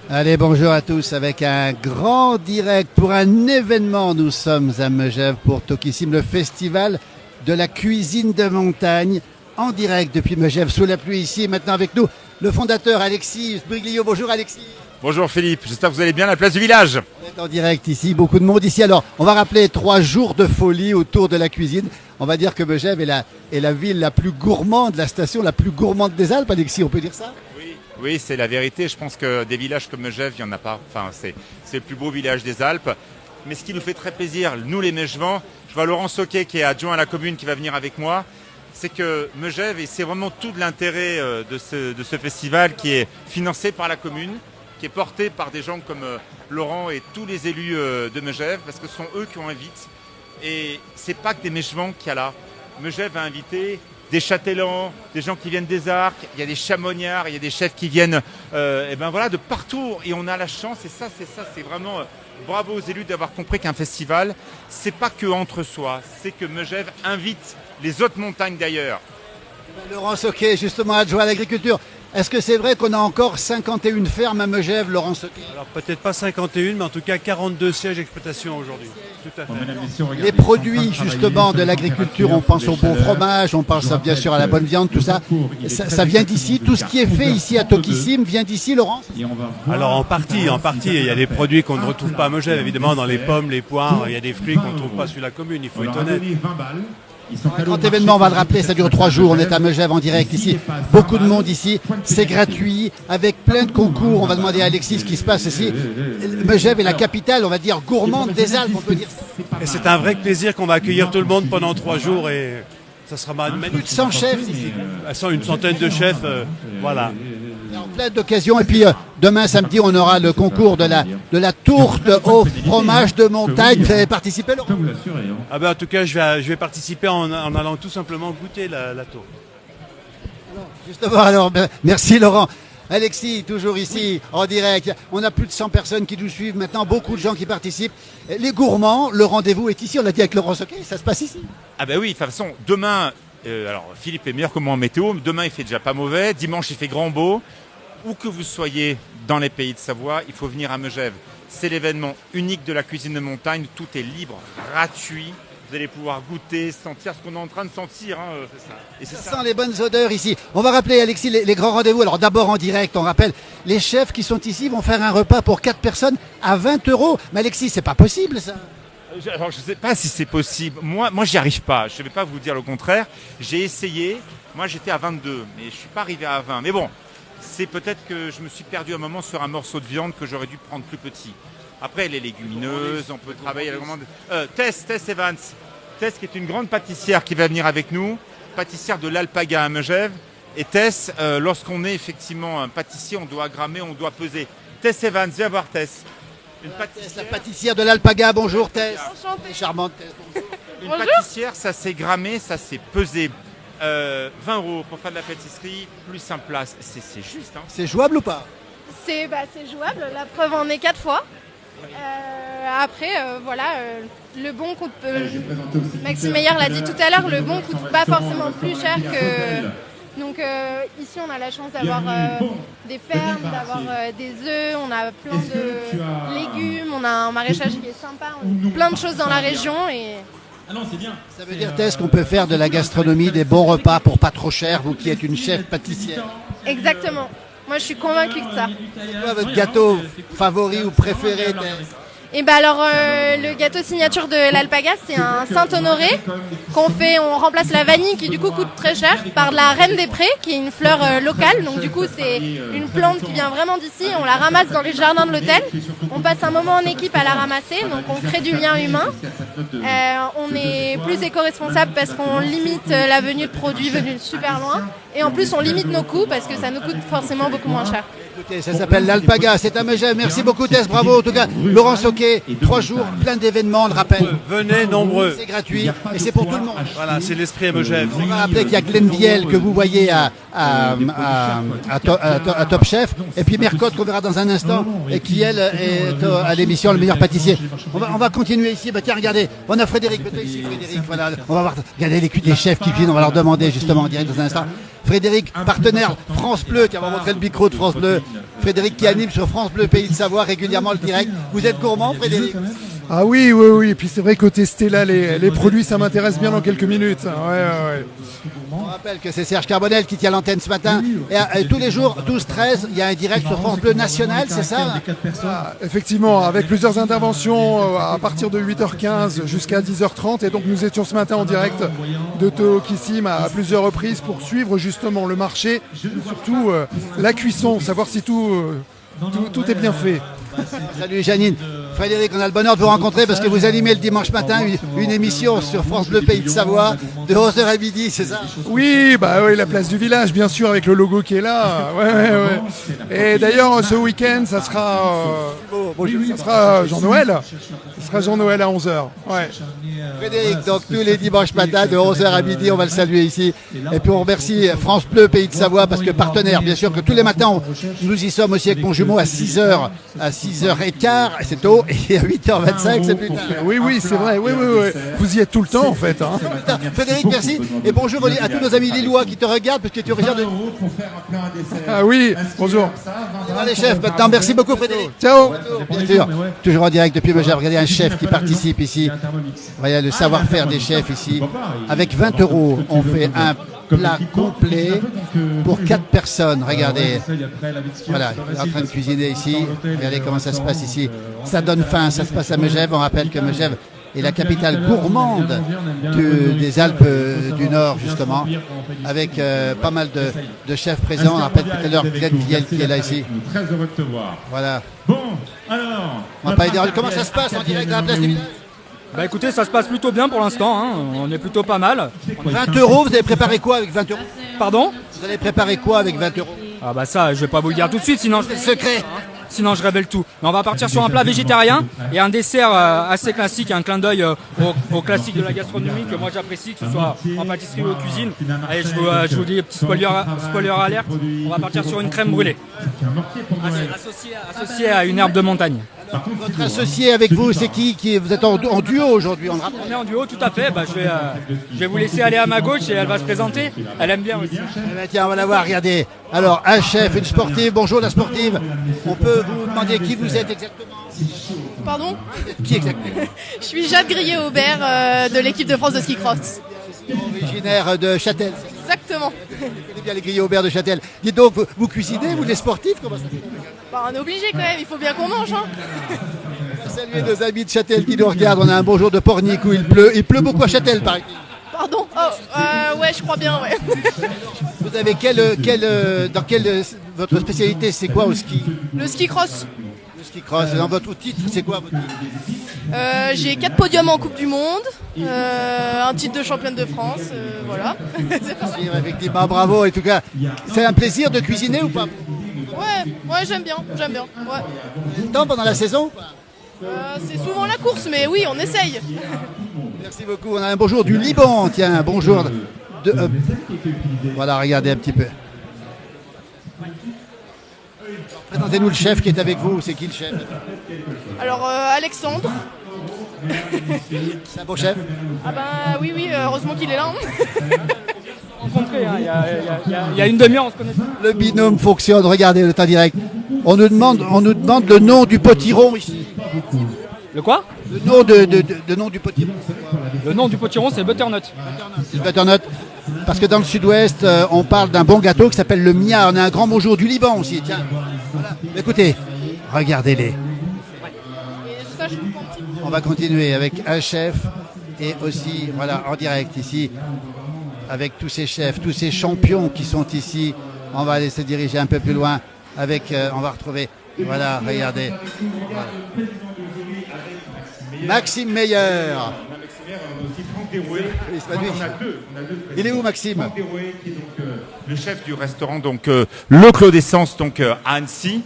Allez, bonjour à tous avec un grand direct pour un événement. Nous sommes à Megève pour Tokissim, le festival de la cuisine de montagne, en direct depuis Megève sous la pluie ici. Maintenant avec nous, le fondateur Alexis Briglio. Bonjour Alexis. Bonjour Philippe, j'espère que vous allez bien à la place du village. On est en direct ici, beaucoup de monde ici. Alors, on va rappeler 3 jours de folie autour de la cuisine. On va dire que Megève est la ville la plus gourmande, la station la plus gourmande des Alpes, Alexis, on peut dire ça? Oui, c'est la vérité. Je pense que des villages comme Megève, il n'y en a pas. Enfin, c'est le plus beau village des Alpes. Mais ce qui nous fait très plaisir, nous les Megevans, je vois Laurent Soquet qui est adjoint à la commune qui va venir avec moi, c'est que Megève, et c'est vraiment tout de l'intérêt de ce festival qui est financé par la commune, qui est porté par des gens comme Laurent et tous les élus de Megève, parce que ce sont eux qui ont invité. Et c'est pas que des Megevans qu'il y a là. Megève a invité des châtellans, des gens qui viennent des Arcs, il y a des chamoniards, il y a des chefs qui viennent de partout. Et on a la chance, et ça, c'est vraiment bravo aux élus d'avoir compris qu'un festival, c'est pas que entre soi, c'est que Megève invite les autres montagnes d'ailleurs. Laurent Soquet, justement adjoint à l'agriculture. Est-ce que c'est vrai qu'on a encore 51 fermes à Megève, Laurent Soquet? Alors peut-être pas 51, mais en tout cas 42 sièges d'exploitation aujourd'hui. Tout à fait. Les produits justement de l'agriculture, on pense au bon fromage, on pense bien sûr à la bonne viande, tout ça. Ça vient d'ici. Tout ce qui est fait ici à Tokissim vient d'ici, Laurent? Alors en partie, il y a des produits qu'on ne retrouve pas à Megève, évidemment dans les pommes, les poires, il y a des fruits qu'on ne trouve pas sur la commune, il faut être honnête. Un grand événement, on va le rappeler, ça dure 3 jours, on est à Megève en direct ici, beaucoup de monde ici, c'est gratuit, avec plein de concours, on va demander à Alexis ce qui se passe ici. Megève est la capitale, on va dire, gourmande des Alpes, on peut dire ça. Et c'est un vrai plaisir qu'on va accueillir tout le monde pendant 3 jours et ça sera magnifique. Plus de 100 chefs ici. Une centaine de chefs, voilà. Plein d'occasions. Et puis demain samedi, on aura le concours de la tourte au fromage de montagne. Vous allez participer, Laurent? En tout cas, je vais participer en allant tout simplement goûter la tourte. Justement, merci Laurent. Alexis, toujours ici, en direct. On a plus de 100 personnes qui nous suivent maintenant, beaucoup de gens qui participent. Les gourmands, le rendez-vous est ici, on l'a dit avec Laurent Soquet, ça se passe ici. Ah ben oui, de toute façon, demain, alors Philippe est meilleur que moi en météo, demain il fait déjà pas mauvais, dimanche il fait grand beau. Où que vous soyez dans les pays de Savoie, il faut venir à Megève. C'est l'événement unique de la cuisine de montagne, tout est libre, gratuit. Vous allez pouvoir goûter, sentir ce qu'on est en train de sentir. Et c'est ça sent les bonnes odeurs ici. On va rappeler, Alexis, les grands rendez-vous. Alors d'abord en direct, on rappelle, les chefs qui sont ici vont faire un repas pour 4 personnes à 20 €. Mais Alexis, c'est pas possible ça. Alors, je ne sais pas si c'est possible. Moi j'y arrive pas. Je ne vais pas vous dire le contraire. J'ai essayé. Moi, j'étais à 22, mais je ne suis pas arrivé à 20. Mais bon, c'est peut-être que je me suis perdu un moment sur un morceau de viande que j'aurais dû prendre plus petit. Après, les légumineuses, on peut travailler à la commande. Tess Evans. Tess qui est une grande pâtissière qui va venir avec nous. Pâtissière de l'Alpaga à Megève. Et Tess, lorsqu'on est effectivement un pâtissier, on doit agrammer, on doit peser. Tess Evans, viens voir Tess. La pâtissière de l'Alpaga, bonjour Tess. Enchantée. Charmante Tess, bonjour. Une pâtissière, ça s'est grammé, ça s'est pesé. 20 € pour faire de la pâtisserie, plus un plat. C'est juste. Hein. C'est jouable ou pas? C'est jouable, la preuve en est 4 fois. Après, le bon coûte. Maxime Meyer l'a dit tout à l'heure, le bon coûte pas forcément plus cher que. Donc ici, on a la chance d'avoir des fermes, d'avoir des œufs, on a plein de légumes, on a un maraîchage qui est sympa, on a plein de choses dans la région et. Ah non, c'est bien. Ça veut dire, Tess, qu'on peut faire de la gastronomie, des bons repas pour pas trop cher, vous qui êtes une chef pâtissière. Exactement. Moi, je suis convaincue de ça. C'est quoi votre gâteau favori ou préféré, Tess? Et le gâteau signature de l'Alpaga, c'est un Saint-Honoré on remplace la vanille qui du coup coûte très cher par de la reine des prés qui est une fleur locale. Donc du coup c'est une plante qui vient vraiment d'ici. On la ramasse dans les jardins de l'hôtel. On passe un moment en équipe à la ramasser, donc on crée du lien humain. On est plus éco-responsable parce qu'on limite la venue de produits venus de super loin. Et en plus on limite nos coûts parce que ça nous coûte forcément beaucoup moins cher. Écoutez, ça s'appelle l'Alpaga, c'est à Megève. Merci beaucoup Tess, bravo. En tout cas, Laurent Soquet, 3 jours, plein d'événements, on le rappelle. Venez nombreux. C'est gratuit et c'est pour tout le monde. Voilà, c'est l'esprit à Megève. On va rappeler qu'il y a Glenn Viel que vous voyez à Top Chef et puis Mercotte qu'on verra dans un instant et qui elle est à l'émission Le Meilleur Pâtissier. On va continuer ici. Tiens, regardez, on a Frédéric. Ici, Frédéric, voilà. On va voir. Regardez les chefs qui viennent. On va leur demander justement en direct dans un instant. Frédéric, partenaire France Bleu. Tiens, on va montrer le micro de France Bleu. Frédéric qui anime sur France Bleu Pays de Savoie régulièrement le direct. Vous êtes gourmand, Frédéric? Ah oui, oui, oui. Et puis c'est vrai que tester là les produits, ça m'intéresse bien dans quelques minutes. Ouais. On rappelle que c'est Serge Carbonel qui tient l'antenne ce matin. Et tous les jours, 12-13, il y a un direct sur France Bleu National, c'est ça? Ah, effectivement, avec plusieurs interventions à partir de 8h15 jusqu'à 10h30. Et donc nous étions ce matin en direct de Tokissim à plusieurs reprises pour suivre justement le marché, surtout la cuisson, savoir si tout est bien fait. Salut Janine. Frédéric, on a le bonheur de vous rencontrer parce que vous animez le dimanche matin une émission sur France Bleu Pays de Savoie de 11h à midi, c'est ça? Oui, la place du village, bien sûr, avec le logo qui est là. Ouais. Et d'ailleurs, ce week-end, ça sera Jean-Noël. Ce sera Jean-Noël à 11h. Ouais. Frédéric, donc tous les dimanches matins de 11h à midi, on va le saluer ici. Et puis on remercie France Bleu Pays de Savoie parce que partenaire, bien sûr, que tous les matins, nous y sommes aussi avec mon jumeau à 6h, à 6h15, c'est tôt, et à 8h25, c'est plus tard. Oui, c'est vrai, oui. Vous y êtes tout le temps, en fait. Hein. Frédéric, merci. Et bonjour à tous nos amis lillois qui te regardent, parce que tu regardes. Ah oui, bonjour. Allez, chef, maintenant, merci beaucoup, Frédéric. Ciao. Bien sûr, toujours en direct depuis Megève. Regardez un chef qui participe ici. Voyez le savoir-faire des chefs ici. Avec 20 €, on fait un plat complet pour 4 personnes. Regardez. Voilà, il est en train de cuisiner ici. Regardez comment ça se passe ici. Ça donne faim, ça se passe à Megève. On rappelle que Megève est la capitale gourmande des Alpes du Nord, justement, avec pas mal de chefs présents. On rappelle tout à l'heure Glenn Viel qui est là ici. Très heureux de te voir. Voilà. Bon, alors. On va pas dire comment ça se passe en direct dans la place du village. Écoutez, ça se passe plutôt bien pour l'instant, hein. On est plutôt pas mal. 20 €, vous avez préparé quoi avec 20 €? Pardon? Vous allez préparer quoi avec 20 €? Ah ça, je vais pas vous le dire tout de suite, sinon C'est secret. Sinon je révèle tout. Mais on va partir sur un plat végétarien et un dessert assez classique, un clin d'œil au classique de la gastronomie que moi j'apprécie, que ce soit en pâtisserie ou en cuisine. Allez, je vous dis, petit spoiler alerte, on va partir sur une crème brûlée, associée à une herbe de montagne. Votre associé avec vous, c'est qui vous êtes en duo aujourd'hui? On est en duo, tout à fait. Je vais vous laisser aller à ma gauche et elle va se présenter. Elle aime bien aussi. Eh ben, tiens, on va la voir, regardez. Alors, un chef, une sportive. Bonjour la sportive. On peut vous demander qui vous êtes exactement? Pardon? Qui exactement? Je suis Jade Grillet-Aubert de l'équipe de France de ski cross. Originaire de Châtel. Exactement. Vous connaissez bien les grillés Aubert de Châtel. Dites donc, vous cuisinez, vous les sportifs? Comment ça se fait? On est obligé quand même, il faut bien qu'on mange. Hein. On va saluer nos amis de Châtel qui nous regardent. On a un beau jour de Pornic où il pleut. Il pleut beaucoup à Châtel, par exemple. Pardon? Ouais, je crois bien, ouais. Vous avez votre spécialité, c'est quoi au ski? Le ski cross. Le ski cross. Dans votre titre, c'est quoi votre titre? J'ai 4 podiums en Coupe du Monde, un titre de championne de France, voilà. Effectivement, bravo. En tout cas, c'est un plaisir de cuisiner ou pas? Ouais, j'aime bien. Ouais. Temps pendant la saison? C'est souvent la course, mais oui, on essaye. Merci beaucoup. On a un bonjour du Liban. Tiens, un bonjour voilà, regardez un petit peu. Présentez-nous le chef qui est avec vous. C'est qui le chef? Alors, Alexandre. C'est un beau chef? Ah oui, heureusement qu'il est là. Rencontré, hein, il y a une demi-heure, on se connaît. Le binôme fonctionne. Regardez le temps direct. On nous demande le nom du potiron ici. Le quoi? Le nom du potiron. Le nom du potiron, c'est le butternut. C'est le butternut. Parce que dans le sud-ouest, on parle d'un bon gâteau qui s'appelle le mia. On a un grand bonjour du Liban aussi. Tiens. Voilà. Écoutez, regardez-les. On va continuer avec un chef et aussi, voilà, en direct ici, avec tous ces chefs, tous ces champions qui sont ici. On va aller se diriger un peu plus loin avec, on va retrouver, voilà, regardez. Voilà. Maxime Meyer. Il est où, Maxime? Qui est donc, le chef du restaurant Le Clos d'Essence à Annecy,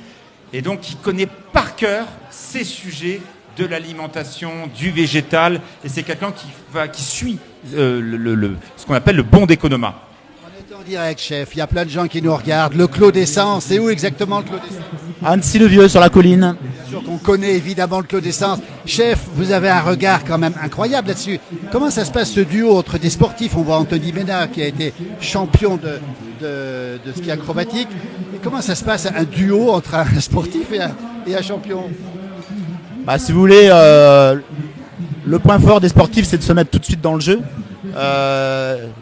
et donc il connaît par cœur ces sujets de l'alimentation, du végétal, et c'est quelqu'un qui suit ce qu'on appelle le bon d'économa. On est en direct, chef. Il y a plein de gens qui nous regardent. Le Clos d'Essence, c'est où exactement le Clos d'Essence? Annecy-le-Vieux sur la colline. Bien sûr qu'on connaît évidemment le Clos d'Essence. Chef, vous avez un regard quand même incroyable là-dessus. Comment ça se passe ce duo entre des sportifs? On voit Anthony Bénard qui a été champion de ski acrobatique. Et comment ça se passe un duo entre un sportif et un champion? Bah, si vous voulez, le point fort des sportifs, c'est de se mettre tout de suite dans le jeu.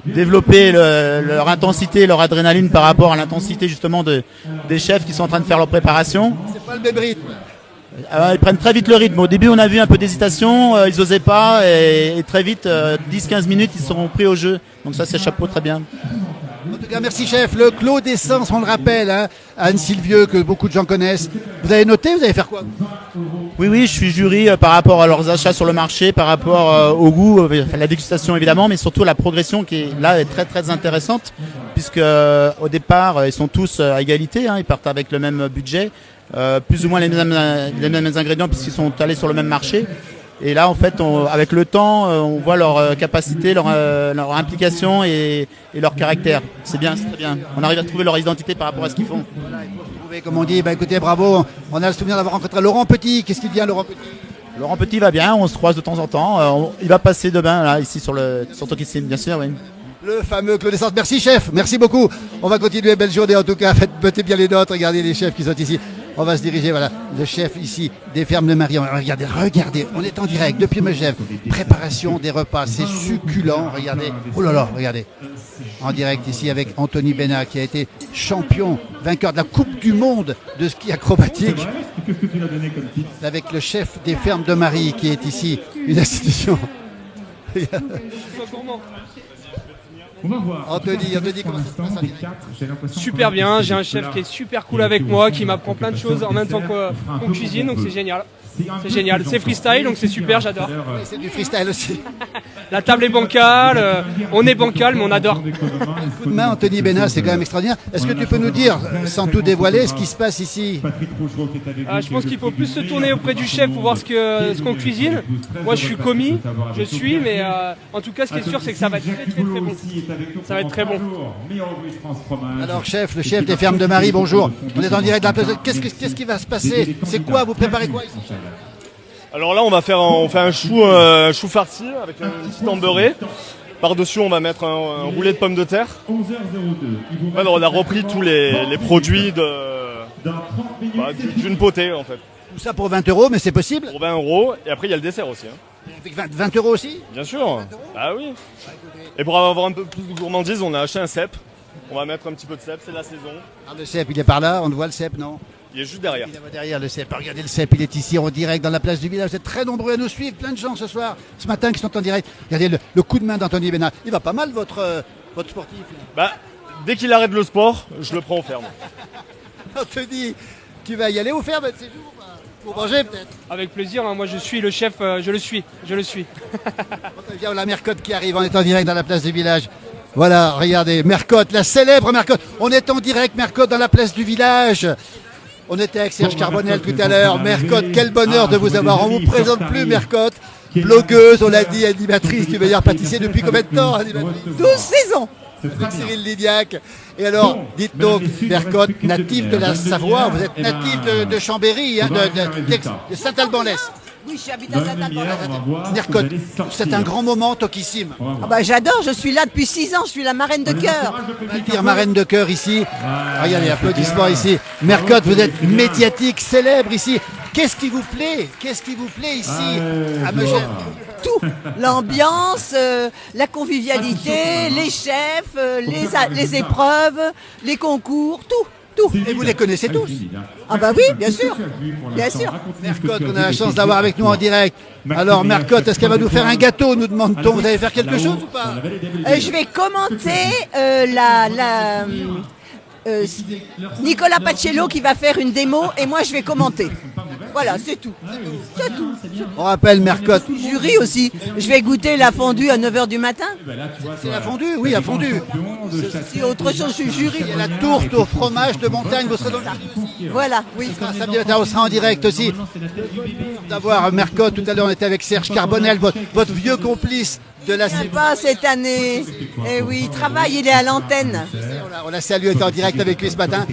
Développer leur intensité, leur adrénaline par rapport à l'intensité justement des chefs qui sont en train de faire leur préparation. C'est pas le même rythme. Ils prennent très vite le rythme. Au début, on a vu un peu d'hésitation, ils osaient pas et très vite, 10-15 minutes, ils seront pris au jeu. Donc ça, c'est chapeau, très bien. En tout cas, merci chef. Le Clos d'Essence, on le rappelle, hein, Annecy-le-Vieux, que beaucoup de gens connaissent. Vous avez noté, vous allez faire quoi? Oui, je suis jury par rapport à leurs achats sur le marché, par rapport au goût, la dégustation évidemment, mais surtout la progression qui est là est très très intéressante, puisque au départ, ils sont tous à égalité, hein, ils partent avec le même budget, plus ou moins les mêmes ingrédients puisqu'ils sont allés sur le même marché. Et là, en fait, avec le temps, on voit leur capacité, leur implication et leur caractère. C'est bien, c'est très bien. On arrive à trouver leur identité par rapport à ce qu'ils font. Comme on dit, écoutez, bravo. On a le souvenir d'avoir rencontré Laurent Petit. Qu'est-ce qu'il vient, Laurent Petit? Laurent Petit va bien, on se croise de temps en temps. Il va passer demain, là, ici sur Tokissim, bien sûr, oui. Le fameux Clos d'Essence. Merci, chef. Merci beaucoup. On va continuer. Belle journée, en tout cas. Mettez bien les notes. Regardez les chefs qui sont ici. On va se diriger, voilà, le chef ici des fermes de Marie. Regardez, on est en direct depuis Megève. Préparation des repas, c'est succulent. Regardez, oh là là, regardez. En direct ici avec Anthony Bénard qui a été champion, vainqueur de la Coupe du Monde de ski acrobatique. Avec le chef des fermes de Marie qui est ici, une institution. Anthony, comment ça se passe en direct? Super bien, j'ai un chef qui est super cool avec moi, qui m'apprend plein de choses en même temps qu'on cuisine, donc c'est génial. C'est génial, c'est freestyle, donc c'est super, j'adore. Oui, c'est du freestyle aussi. La table est bancale, on est bancal, mais on adore. Coup de main, Anthony Bénard, c'est quand même extraordinaire. Est-ce que tu peux nous dire, sans tout dévoiler, ce qui se passe ici? Je pense qu'il faut plus se tourner auprès du chef pour voir ce qu'on cuisine. Moi, je suis commis, mais en tout cas, ce qui est sûr, c'est que ça va être très très très bon. Ça va être très bon. Alors, chef, le chef des fermes de Marie, bonjour. On est en direct de la place. Qu'est-ce qui va se passer? C'est quoi? Vous préparez quoi ici? Alors là, on fait un chou farci avec une petite beurrée. Par-dessus, on va mettre un roulet de pommes de terre. Ouais, on a repris tous les produits d'une potée, en fait. Tout ça pour 20 €, mais c'est possible? Pour 20 €, et après, il y a le dessert aussi. Avec 20 € aussi? Bien sûr. Ah oui. Et pour avoir un peu plus de gourmandise, on a acheté un cèpe. On va mettre un petit peu de cèpe, c'est la saison. Ah, le cèpe, il est par là, on voit le cèpe, non? Il est juste derrière. Il est derrière le cèpe. Regardez le cèpe, il est ici en direct dans la place du village. Vous êtes très nombreux à nous suivre, plein de gens ce soir, ce matin qui sont en direct. Regardez le coup de main d'Anthony Bénard. Il va pas mal votre sportif. Dès qu'il arrête le sport, je le prends aux fermes. Anthony, tu vas y aller aux fermes de ces jours pour manger peut-être? Avec plaisir, hein, moi je suis le chef, je le suis. Bien, la Mercotte qui arrive, on est en direct dans la place du village. Voilà, regardez, Mercotte, la célèbre Mercotte. On est en direct, Mercotte, dans la place du village. On était avec Serge Carbonel tout à l'heure. Mercotte, quel bonheur de vous avoir. On ne vous présente plus, Mercotte. Blogueuse, on l'a dit, animatrice du meilleur pâtissier depuis combien de temps? 12 saisons. Avec Cyril Lignac. Et alors, dites donc, Mercotte, natif de la Savoie, vous êtes natif de Chambéry, hein, de Saint-Alban-l'Est. Oui, je suis habitant à Saint-Alban. Mercotte, c'est un grand moment, Tokissim. J'adore, je suis là depuis 6 ans, je suis la marraine de cœur. On va dire marraine de cœur ici. Regardez, applaudissements ici. Mercotte, vous êtes médiatique, célèbre ici. Qu'est-ce qui vous plaît? Qu'est-ce qui vous plaît ici à Megève? Tout, l'ambiance, la convivialité, les chefs, les épreuves, les concours, tout. Et vous les connaissez tous? Ah bah oui, bien sûr. Bien sûr. Mercotte, on a la chance d'avoir avec nous en direct. Alors Mercotte, est-ce qu'elle va nous faire un gâteau, nous demande-t-on? Vous allez faire quelque chose ou pas? Je vais commenter Nicolas Pacello qui va faire une démo et moi je vais commenter. Voilà, c'est tout. C'est tout. On rappelle Mercotte. Jury aussi. Je vais goûter la fondue à 9h du matin. C'est la fondue? Oui, la fondue. Si autre chose, je suis jury. Il y a la tourte au fromage de montagne, vous serez dans le jury. Voilà, oui. Samedi matin, on sera en direct aussi. D'avoir Mercotte, tout à l'heure on était avec Serge Carbonel, votre vieux complice de la saison. Pas cette année. Eh oui, il travaille, il est à l'antenne. On l'a salué, était en direct avec lui ce matin.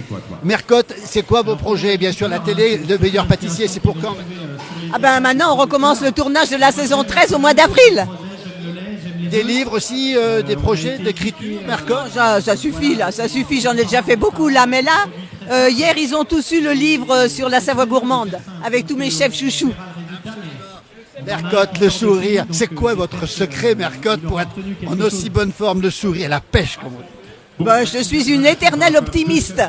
Mercotte, c'est quoi vos projets? Bien sûr, la télé, le meilleur pâtissier, c'est pour quand? Ah ben maintenant, on recommence le tournage de la saison 13 au mois d'avril. Des livres aussi, des projets d'écriture, Mercotte? Ça suffit là, ça suffit, j'en ai déjà fait beaucoup là, mais là, hier ils ont tous eu le livre sur la Savoie gourmande, avec tous mes chefs chouchous. Mercotte, le sourire, c'est quoi votre secret, Mercotte, pour être en aussi bonne forme, le sourire, la pêche, comme on dit? Ben, je suis une éternelle optimiste.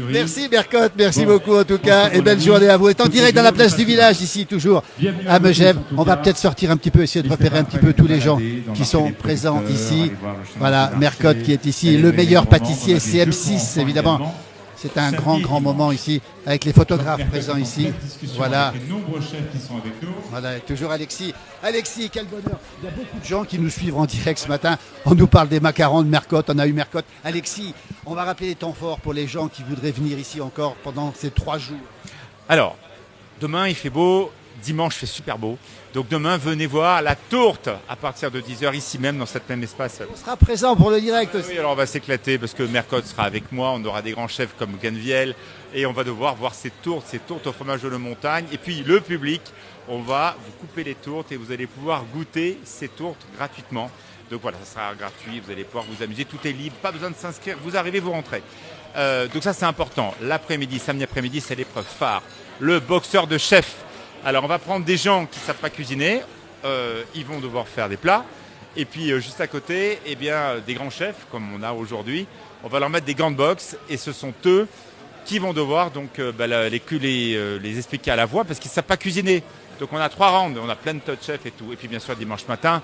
Merci Mercotte, merci beaucoup en tout cas, et belle journée à vous. C'est en direct dans la place du village, ici, toujours à Megève. On va peut-être sortir un petit peu, essayer de repérer un petit peu tous les gens qui sont présents ici. Voilà, Mercotte qui est ici, le meilleur pâtissier, CM6 évidemment. C'est un grand moment ici, avec les photographes présents ici. Voilà. Voilà, toujours Alexis. Alexis, quel bonheur. Il y a beaucoup de gens qui nous suivent en direct ce matin. On nous parle des macarons de Mercotte, on a eu Mercotte. Alexis, on va rappeler les temps forts pour les gens qui voudraient venir ici encore pendant ces 3 jours. Alors, demain il fait beau, dimanche il fait super beau. Donc demain, venez voir la tourte à partir de 10h ici même dans cet même espace. On sera présent pour le direct aussi. Oui, alors on va s'éclater parce que Mercotte sera avec moi, on aura des grands chefs comme Ganviel et on va devoir voir ces tourtes au fromage de la montagne. Et puis le public, on va vous couper les tourtes et vous allez pouvoir goûter ces tourtes gratuitement. Donc voilà, ça sera gratuit, vous allez pouvoir vous amuser, tout est libre, pas besoin de s'inscrire, vous arrivez, vous rentrez. Donc ça c'est important. L'après-midi, samedi après-midi, c'est l'épreuve phare. Le boxeur de chef. Alors on va prendre des gens qui ne savent pas cuisiner, ils vont devoir faire des plats. Et puis juste à côté, eh bien, des grands chefs, comme on a aujourd'hui, on va leur mettre des gants de boxe et ce sont eux qui vont devoir donc, les expliquer à la voix parce qu'ils ne savent pas cuisiner. Donc on a 3 rounds, on a plein de tas de chefs et tout. Et puis bien sûr dimanche matin,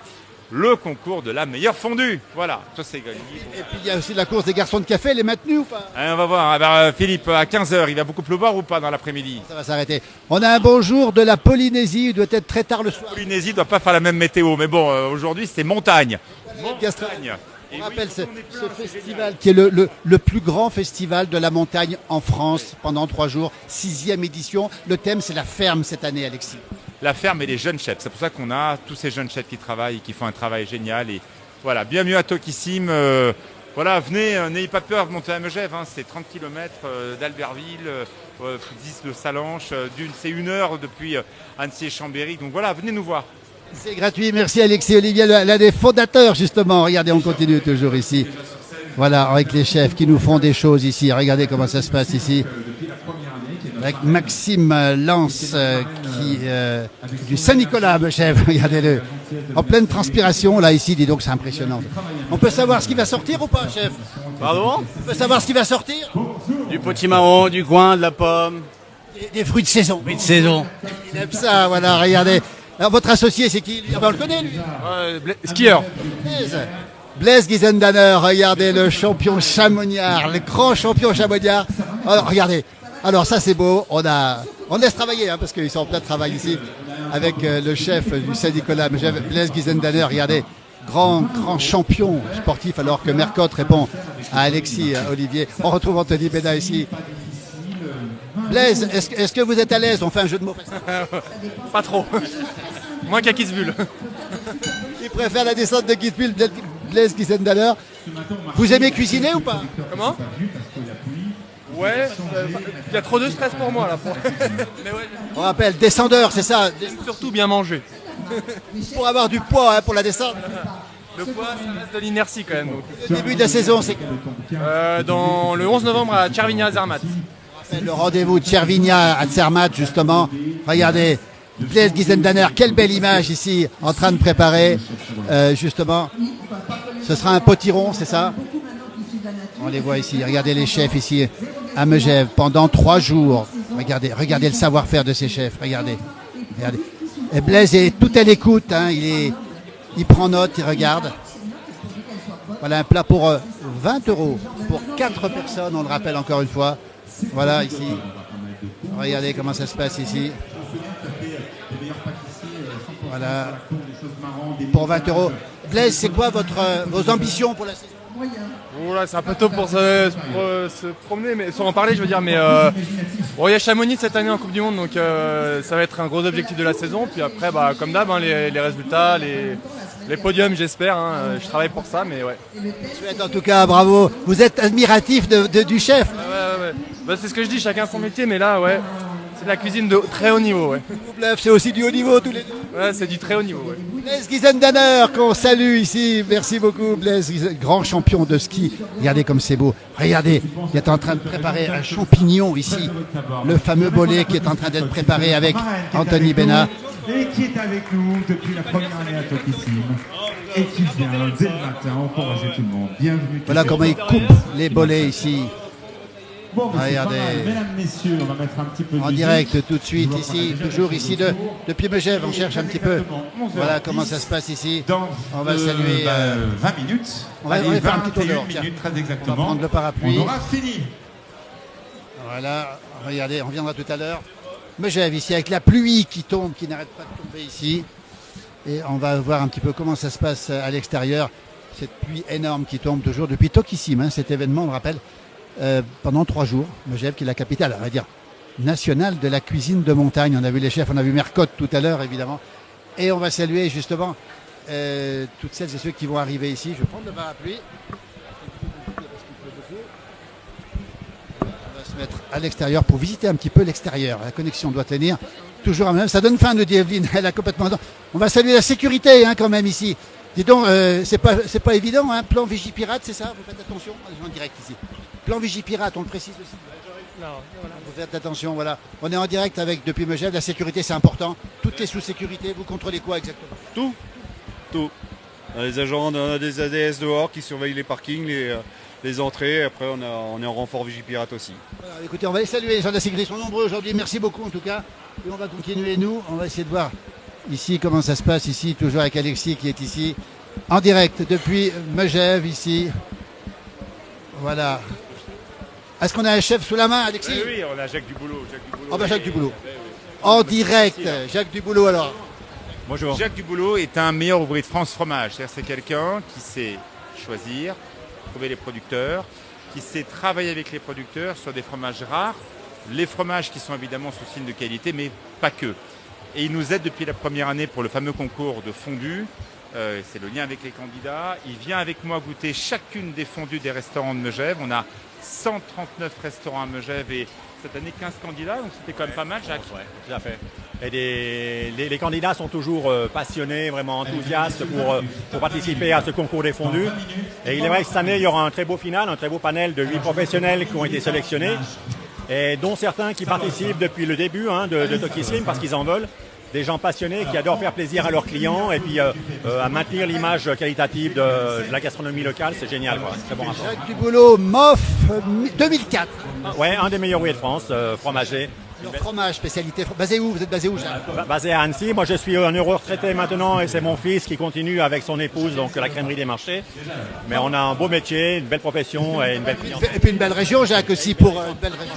le concours de la meilleure fondue. Voilà, ça c'est gagné. Et puis il y a aussi la course des garçons de café, elle est maintenue ou pas? On va voir. Alors, Philippe, à 15h, il va beaucoup pleuvoir ou pas dans l'après-midi? Ça va s'arrêter. On a un beau jour de la Polynésie, il doit être très tard le soir. La Polynésie ne doit pas faire la même météo, mais bon, aujourd'hui c'est montagne. Montagne. On rappelle ce festival qui est le plus grand festival de la montagne en France pendant 3 jours, 6e édition. Le thème c'est la ferme cette année, Alexis. La ferme et les jeunes chefs. C'est pour ça qu'on a tous ces jeunes chefs qui travaillent, qui font un travail génial. Et voilà, bienvenue à Tokissim. Voilà, venez, n'ayez pas peur de monter à Megève. Hein, c'est 30 km d'Albertville, 10 de Salanches. C'est 1 heure depuis Annecy et Chambéry. Donc voilà, venez nous voir. C'est gratuit. Merci Alexis Olivier, l'un des fondateurs justement. Regardez, on continue toujours ici. Voilà, avec les chefs qui nous font des choses ici. Regardez comment ça se passe ici. Avec Maxime Lance du Saint-Nicolas, le chef, regardez-le, en pleine transpiration, là, ici, dis donc, c'est impressionnant. On peut savoir ce qui va sortir ou pas, chef? Pardon? On peut savoir ce qui va sortir? Du potimarron, du coin, de la pomme. Des fruits de saison. Fruits de saison. Il aime ça, voilà, regardez. Alors, votre associé, c'est qui? On le connaît, lui? Skieur. Blaise Gizendaner, regardez le champion chamonniard, le grand champion chamonniard. Alors, regardez. Alors ça c'est beau, on laisse travailler parce qu'ils sont en plein travail ici avec le chef du Saint-Nicolas, Blaise Gizendaner, regardez, grand champion sportif alors que Mercotte répond à Alexis Olivier. On retrouve Anthony Béda ici. Blaise, est-ce que vous êtes à l'aise? On fait un jeu de mots. Pas trop. Moins qu'à Kitzbühel. Il préfère la descente de Kitzbühel, Blaise Gizendaner. Vous aimez cuisiner ou pas? Comment? Ouais, il y a trop de stress pour moi là. Mais ouais. On rappelle, descendeur, c'est ça? Surtout bien manger. Pour avoir du poids pour la descente. Le poids, ça reste de l'inertie quand même. Donc. Le début de la saison, c'est dans le 11 novembre à Tchervigna Zermatt. Le rendez-vous de Tchervigna à Zermatt, justement. Regardez, Blaise Gizendaner, quelle belle image ici, en train de préparer, justement. Ce sera un potiron, c'est ça? On les voit ici, regardez les chefs ici à Megève pendant 3 jours. Regardez le savoir-faire de ces chefs, regardez. Et Blaise est tout à l'écoute, hein, il prend note, il regarde. Voilà un plat pour 20 € pour 4 personnes, on le rappelle encore une fois. Voilà ici, regardez comment ça se passe ici. Voilà, pour 20 €. Blaise, c'est quoi vos ambitions pour la saison? Voilà, c'est un peu tôt pour se promener, mais sans en parler, je veux dire. Mais bon, il y a Chamonix cette année en Coupe du Monde, donc ça va être un gros objectif de la saison. Puis après, comme d'hab, les résultats, les podiums, j'espère. Je travaille pour ça, mais ouais. Je souhaite en tout cas, bravo. Vous êtes admiratif du chef. Ouais. Bah, c'est ce que je dis, chacun son métier, mais là, ouais. C'est de la cuisine de très haut niveau, ouais. Bluff, c'est aussi du haut niveau tous les deux. Ouais, c'est du très haut niveau, ouais. Blaise Giesendanner, qu'on salue ici. Merci beaucoup, Blaise, grand champion de ski. Regardez comme c'est beau. Regardez, il est en train de préparer un champignon ici. Le fameux bolet qui est en train d'être préparé avec Anthony Bénat. Et qui est avec nous depuis la première année à Tokissim. Et qui vient dès le matin encourager tout le monde. Bienvenue. Voilà comment il coupe les bolets ici. Bon, regardez, mesdames, messieurs, on va mettre un petit peu en direct tout de suite ici, toujours ici depuis Megève, on cherche un petit peu. Voilà comment ça se passe ici. On va saluer 20 minutes. On va faire un petit tour dehors. Minutes, très exactement. On va prendre le parapluie. On aura fini. Voilà, regardez, on reviendra tout à l'heure. Megève ici avec la pluie qui tombe, qui n'arrête pas de tomber ici. Et on va voir un petit peu comment ça se passe à l'extérieur. Cette pluie énorme qui tombe toujours depuis Tokissim, cet événement, on le rappelle. Pendant 3 jours, Megève qui est la capitale, on va dire, nationale de la cuisine de montagne. On a vu les chefs, on a vu Mercotte tout à l'heure évidemment. Et on va saluer justement toutes celles et ceux qui vont arriver ici. Je vais prendre le parapluie. On va se mettre à l'extérieur pour visiter un petit peu l'extérieur. La connexion doit tenir toujours à même. Ça donne faim, nous dit Evelyne. Elle a complètement... On va saluer la sécurité quand même ici. Dis donc, c'est pas évident, plan Vigipirate, c'est ça? Vous faites attention, on est en direct ici. Plan Vigipirate, on le précise aussi. Non, voilà. Vous faites attention, voilà. On est en direct avec depuis Megève, la sécurité c'est important. Tout est sous sécurité, vous contrôlez quoi exactement? Tout. On a les agents, on a des ADS dehors qui surveillent les parkings, les entrées. Après, on est en renfort Vigipirate aussi. Voilà, écoutez, on va les saluer, les gens de la sécurité sont nombreux aujourd'hui. Merci beaucoup en tout cas. Et on va continuer, nous. On va essayer de voir ici comment ça se passe, ici, toujours avec Alexis qui est ici, en direct depuis Megève, ici. Voilà. Est-ce qu'on a un chef sous la main, Alexis? Oui, on a Jacques Duboulot. Jacques Duboulot. En direct, Jacques Duboulot alors. Bonjour. Jacques Duboulot est un meilleur ouvrier de France fromage. C'est quelqu'un qui sait choisir, trouver les producteurs, qui sait travailler avec les producteurs sur des fromages rares, les fromages qui sont évidemment sous signe de qualité, mais pas que. Et il nous aide depuis la première année pour le fameux concours de fondue. C'est le lien avec les candidats. Il vient avec moi goûter chacune des fondues des restaurants de Megève. On a 139 restaurants à Megève et cette année 15 candidats, donc c'était quand même pas mal, Jacques. Oui, tout à fait. Et les candidats sont toujours passionnés, vraiment enthousiastes pour participer à ce concours des fondues. Et il est vrai que cette année, il y aura un très beau final, un très beau panel de 8 professionnels qui ont été sélectionnés, et dont certains qui participent depuis le début de Tokissim parce qu'ils en veulent. Des gens passionnés qui adorent faire plaisir à leurs clients et puis à maintenir l'image qualitative de la gastronomie locale, c'est génial, quoi. Très bon rapport. Jacques Duboulot, MOF 2004. Ouais, un des meilleurs ouvriers de France, fromager. Fromage, spécialité. Basé où? Vous êtes basé où, Jacques? Basé à Annecy. Moi, je suis un heureux retraité maintenant et c'est mon fils qui continue avec son épouse, donc la crèmerie des marchés. Mais on a un beau métier, une belle profession et une belle clientèle. Et puis une belle région, Jacques, aussi, pour une belle région.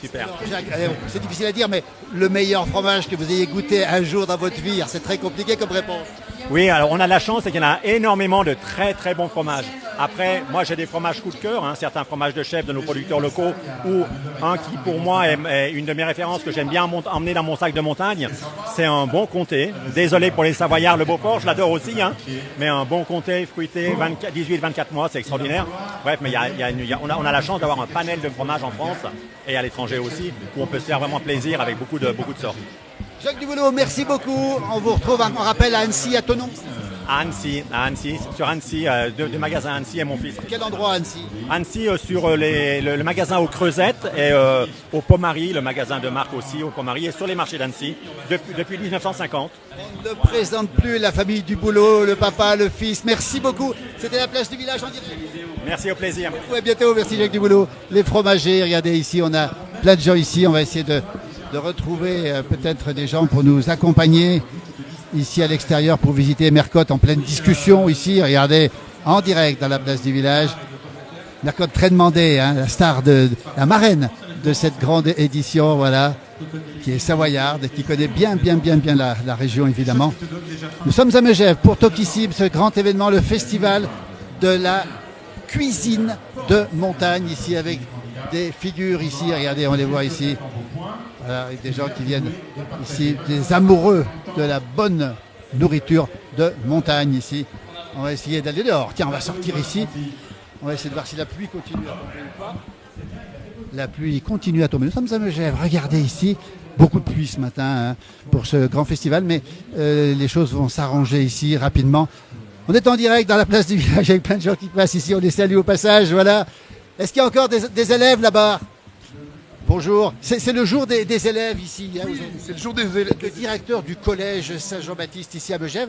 Super. Alors, Jacques, c'est difficile à dire, mais le meilleur fromage que vous ayez goûté un jour dans votre vie, c'est très compliqué comme réponse. Oui, alors on a de la chance, c'est qu'il y en a énormément de très très bons fromages. Après, moi j'ai des fromages coup de cœur, certains fromages de chef de nos producteurs locaux, ou un qui pour moi est une de mes références que j'aime bien emmener dans mon sac de montagne, c'est un bon comté. Désolé pour les Savoyards, le Beaufort, je l'adore aussi, mais un bon comté fruité, 18-24 mois, c'est extraordinaire. Bref, mais on a la chance d'avoir un panel de fromages en France et à l'étranger aussi, où on peut se faire vraiment plaisir avec beaucoup de sortes. Jacques Duboulot, merci beaucoup. On vous retrouve, on rappelle, à Annecy, à Thonon. À Annecy, sur Annecy, du magasin Annecy et mon fils. Quel endroit Annecy? Annecy, sur le magasin aux Creusettes et au Pommery, le magasin de marque aussi au Pommery, et sur les marchés d'Annecy depuis 1950. On ne présente plus la famille Duboulot, le papa, le fils. Merci beaucoup. C'était la place du village en direct. Merci, au plaisir. À bientôt, merci Jacques Duboulot. Les fromagers, regardez ici, on a plein de gens ici. On va essayer de retrouver peut-être des gens pour nous accompagner ici à l'extérieur pour visiter Mercotte en pleine discussion ici. Regardez, en direct dans la place du village. Mercotte très demandée, la star la marraine de cette grande édition, voilà, qui est savoyarde et qui connaît bien la région évidemment. Nous sommes à Megève pour Tokissim, ce grand événement, le festival de la cuisine de montagne ici avec des figures ici. Regardez, on les voit ici. Voilà, avec des gens qui viennent ici, des amoureux de la bonne nourriture de montagne ici. On va essayer d'aller dehors. Tiens, on va sortir ici. On va essayer de voir si la pluie continue à tomber ou pas. La pluie continue à tomber. Nous sommes à Megève. Regardez ici. Beaucoup de pluie ce matin pour ce grand festival, mais les choses vont s'arranger ici rapidement. On est en direct dans la place du village avec plein de gens qui passent ici. On les salue au passage. Voilà. Est-ce qu'il y a encore des élèves là-bas? Bonjour. C'est le jour des élèves ici. Hein, oui, c'est le jour des élèves. Le directeur du collège Saint-Jean-Baptiste ici à Megève.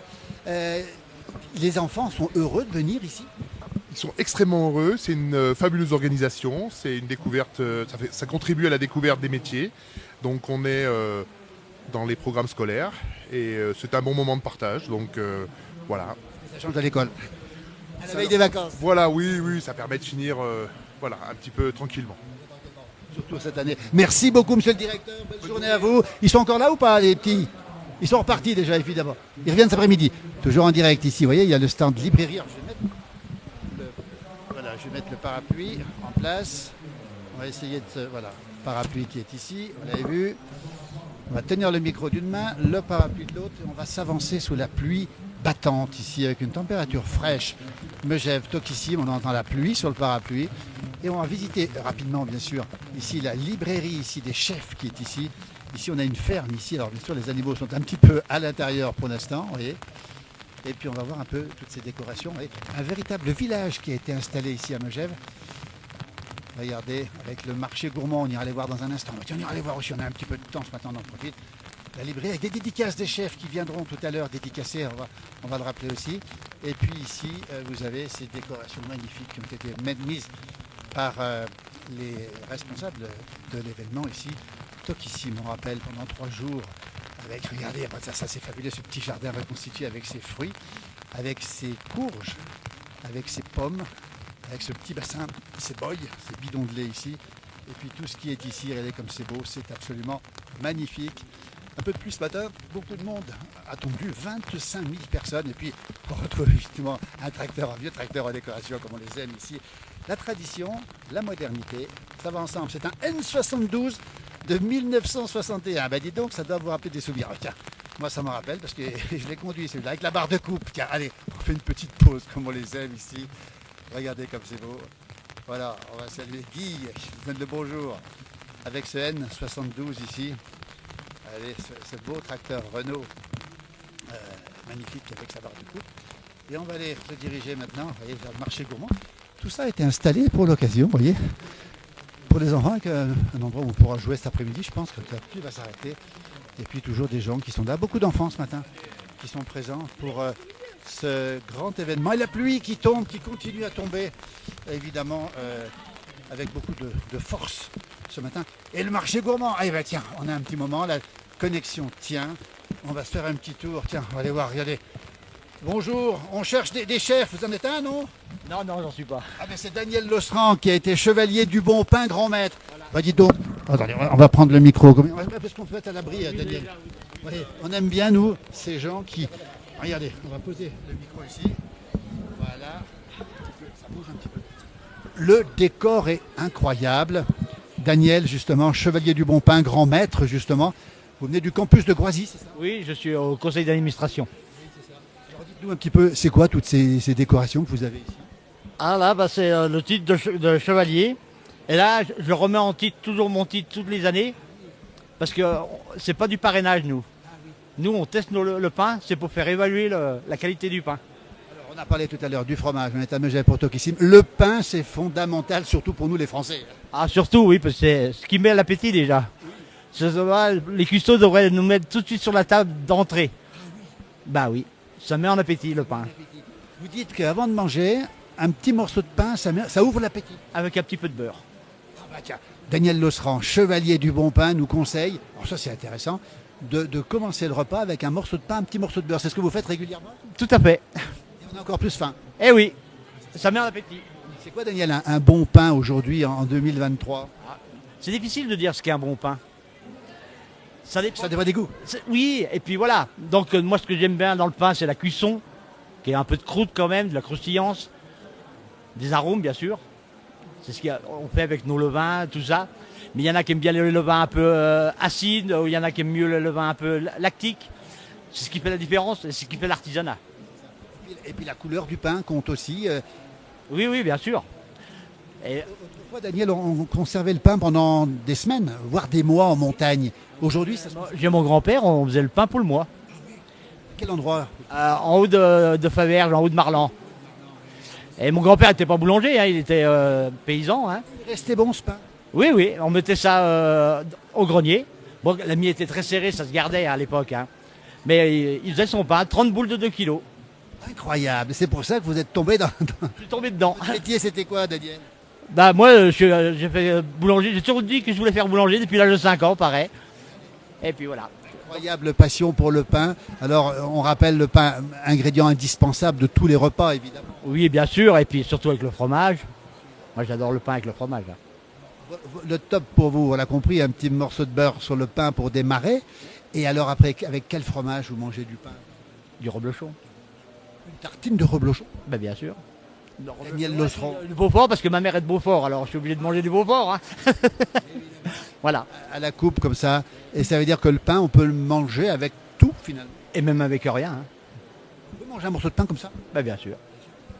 Les enfants sont heureux de venir ici? Ils sont extrêmement heureux. C'est une fabuleuse organisation. C'est une découverte. Ça contribue à la découverte des métiers. Donc on est dans les programmes scolaires et c'est un bon moment de partage. Donc voilà. Ça change de l'école. À la veille des vacances. Voilà, oui, ça permet de finir un petit peu tranquillement. Surtout cette année. Merci beaucoup, monsieur le directeur. Bonne journée à vous. Ils sont encore là ou pas, les petits? Ils sont repartis déjà, évidemment. Ils reviennent cet après-midi. Toujours en direct ici. Vous voyez, il y a le stand librairie. Alors, je vais mettre le parapluie en place. On va essayer de... Voilà, parapluie qui est ici. Vous l'avez vu. On va tenir le micro d'une main, le parapluie de l'autre. Et on va s'avancer sous la pluie battante ici, avec une température fraîche. Megève, Tokissim, on entend la pluie sur le parapluie. Et on va visiter rapidement, bien sûr, ici la librairie ici des chefs qui est ici. Ici, on a une ferme ici. Alors, bien sûr, les animaux sont un petit peu à l'intérieur pour l'instant, vous voyez. Et puis, on va voir un peu toutes ces décorations. Et un véritable village qui a été installé ici à Megève. Regardez, avec le marché gourmand, on ira les voir dans un instant. Tiens, on ira les voir aussi, on a un petit peu de temps ce matin, on en profite. La librairie avec des dédicaces des chefs qui viendront tout à l'heure dédicacer, on va le rappeler aussi. Et puis ici, vous avez ces décorations magnifiques qui ont été mises par les responsables de l'événement ici. Tokissim, on rappelle, pendant 3 jours, avec, regardez, ça c'est fabuleux, ce petit jardin reconstitué avec ses fruits, avec ses courges, avec ses pommes, avec ce petit bassin, ces boys, ces bidons de lait ici, et puis tout ce qui est ici, regardez comme c'est beau, c'est absolument magnifique. Un peu de pluie ce matin, beaucoup de monde, attendu 25 000 personnes, et puis on retrouve justement un vieux tracteur en décoration comme on les aime ici. La tradition, la modernité, ça va ensemble, c'est un N72 de 1961. Ben dis donc, ça doit vous rappeler des souvenirs. Tiens, moi ça me rappelle parce que je l'ai conduit celui-là avec la barre de coupe. Tiens, allez, on fait une petite pause comme on les aime ici. Regardez comme c'est beau. Voilà, on va saluer Guy, je vous donne le bonjour. Avec ce N72 ici. Allez, ce beau tracteur Renault, magnifique avec sa barre de coupe. Et on va aller se diriger maintenant, vous voyez, vers le marché gourmand. Tout ça a été installé pour l'occasion, vous voyez. Pour les enfants, avec un endroit où on pourra jouer cet après-midi, je pense que la pluie va s'arrêter. Et puis toujours des gens qui sont là, beaucoup d'enfants ce matin, qui sont présents pour ce grand événement. Et la pluie qui tombe, qui continue à tomber, évidemment, avec beaucoup de force ce matin. Et le marché gourmand, ah ben tiens, on a un petit moment, la connexion tient. On va se faire un petit tour, tiens, on va aller voir, regardez. Bonjour, on cherche des chefs, vous en êtes un, non? Non, j'en suis pas. Ah ben c'est Daniel Losran qui a été chevalier du bon pain grand maître. Bah dis donc, attendez, on va prendre le micro, parce qu'on peut être à l'abri, Daniel. Ouais, on aime bien, nous, ces gens qui... Regardez, on va poser le micro ici. Voilà, ça bouge un petit peu. Le décor est incroyable. Daniel, justement, chevalier du bon pain, grand maître, justement. Vous venez du campus de Groisy, c'est ça? Oui, je suis au conseil d'administration. Alors dites-nous un petit peu, c'est quoi toutes ces décorations que vous avez ici? Ah là, bah, c'est le titre de chevalier. Et là, je remets en titre, toujours mon titre toutes les années. Parce que c'est pas du parrainage, nous. Nous, on teste le pain, c'est pour faire évaluer la qualité du pain. Alors, on a parlé tout à l'heure du fromage, on est à Megève pour Tokissim. Le pain, c'est fondamental, surtout pour nous les Français. Ah, surtout, oui, parce que c'est ce qui met l'appétit déjà. Les cuistots devraient nous mettre tout de suite sur la table d'entrée. Bah oui, ça met en appétit le pain. Vous dites qu'avant de manger, un petit morceau de pain, ça ouvre l'appétit. Avec un petit peu de beurre. Ah bah tiens, Daniel Losran, chevalier du bon pain, nous conseille, alors ça c'est intéressant, de commencer le repas avec un morceau de pain, un petit morceau de beurre. C'est ce que vous faites régulièrement? Tout à fait. Et on a encore plus faim. Eh oui, ça met en appétit. C'est quoi, Daniel, un bon pain aujourd'hui en 2023? C'est difficile de dire ce qu'est un bon pain. Ça dépend des goûts. Oui, et puis voilà. Donc moi, ce que j'aime bien dans le pain, c'est la cuisson, qui est un peu de croûte quand même, de la croustillance. des arômes bien sûr. C'est ce qu'on fait avec nos levains, tout ça. Mais il y en a qui aiment bien les levains un peu acides, ou il y en a qui aiment mieux le levain un peu lactique. C'est ce qui fait la différence, c'est ce qui fait l'artisanat. Et puis la couleur du pain compte aussi. Oui, oui, bien sûr. Et autrefois, Daniel, on conservait le pain pendant des semaines, voire des mois en montagne. Aujourd'hui, ça se passe. J'ai mon grand-père, on faisait le pain pour le mois. Quel endroit? En haut de Faverges, en haut de Marlan. Et mon grand-père n'était pas boulanger, hein, il était paysan. Hein. Il restait bon ce pain? Oui, oui, on mettait ça au grenier. Bon, la mie était très serrée, ça se gardait à l'époque. Hein. Mais il faisait son pain, 30 boules de 2 kilos. Incroyable, c'est pour ça que vous êtes tombé dans... Je suis tombé dedans. Votre métier, c'était quoi, Daniel? Bah moi, j'ai fait boulanger, j'ai toujours dit que je voulais faire boulanger depuis l'âge de 5 ans, pareil. Et puis voilà. Incroyable passion pour le pain. Alors, on rappelle le pain, ingrédient indispensable de tous les repas, évidemment. Oui, bien sûr, et puis surtout avec le fromage. Moi, j'adore le pain avec le fromage. Là. Le top pour vous, on l'a compris, un petit morceau de beurre sur le pain pour démarrer. Et alors après, avec quel fromage vous mangez du pain? Du reblochon. Une tartine de reblochon? Ben bien sûr. Daniel Losseron. Du Beaufort, parce que ma mère est de Beaufort, alors je suis obligé de manger du Beaufort. Hein. Voilà. À la coupe comme ça. Et ça veut dire que le pain, on peut le manger avec tout finalement. Et même avec rien. Hein. On peut manger un morceau de pain comme ça? Ben bien sûr.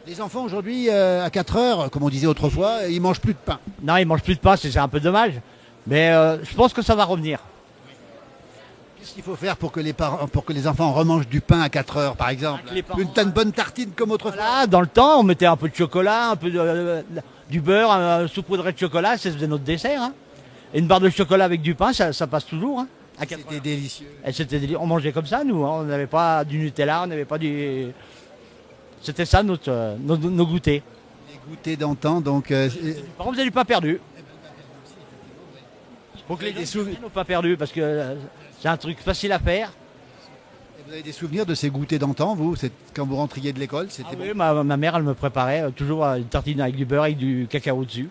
Les enfants aujourd'hui, à 4 heures, comme on disait autrefois, ils mangent plus de pain. Non, ils mangent plus de pain, c'est un peu dommage. Mais je pense que ça va revenir. Qu'est-ce qu'il faut faire pour que les enfants remangent du pain à 4 heures, par exemple? Une bonne tartine comme autrefois. Voilà, dans le temps, on mettait un peu de chocolat, un peu du beurre, saupoudré de chocolat, c'était notre dessert. Hein. Et une barre de chocolat avec du pain, ça passe toujours. Hein, c'était délicieux. Et c'était délicieux. On mangeait comme ça, nous. Hein. On n'avait pas du Nutella, on n'avait pas du... C'était ça nos goûters. Les goûters d'antan, donc... Par contre, vous n'avez pas perdu. Faut que les souvenirs n'ont pas perdu, parce que c'est un truc facile à faire. Et vous avez des souvenirs de ces goûters d'antan, vous? Quand vous rentriez de l'école, c'était bon? Oui, ma mère, elle me préparait toujours une tartine avec du beurre, avec du cacao dessus.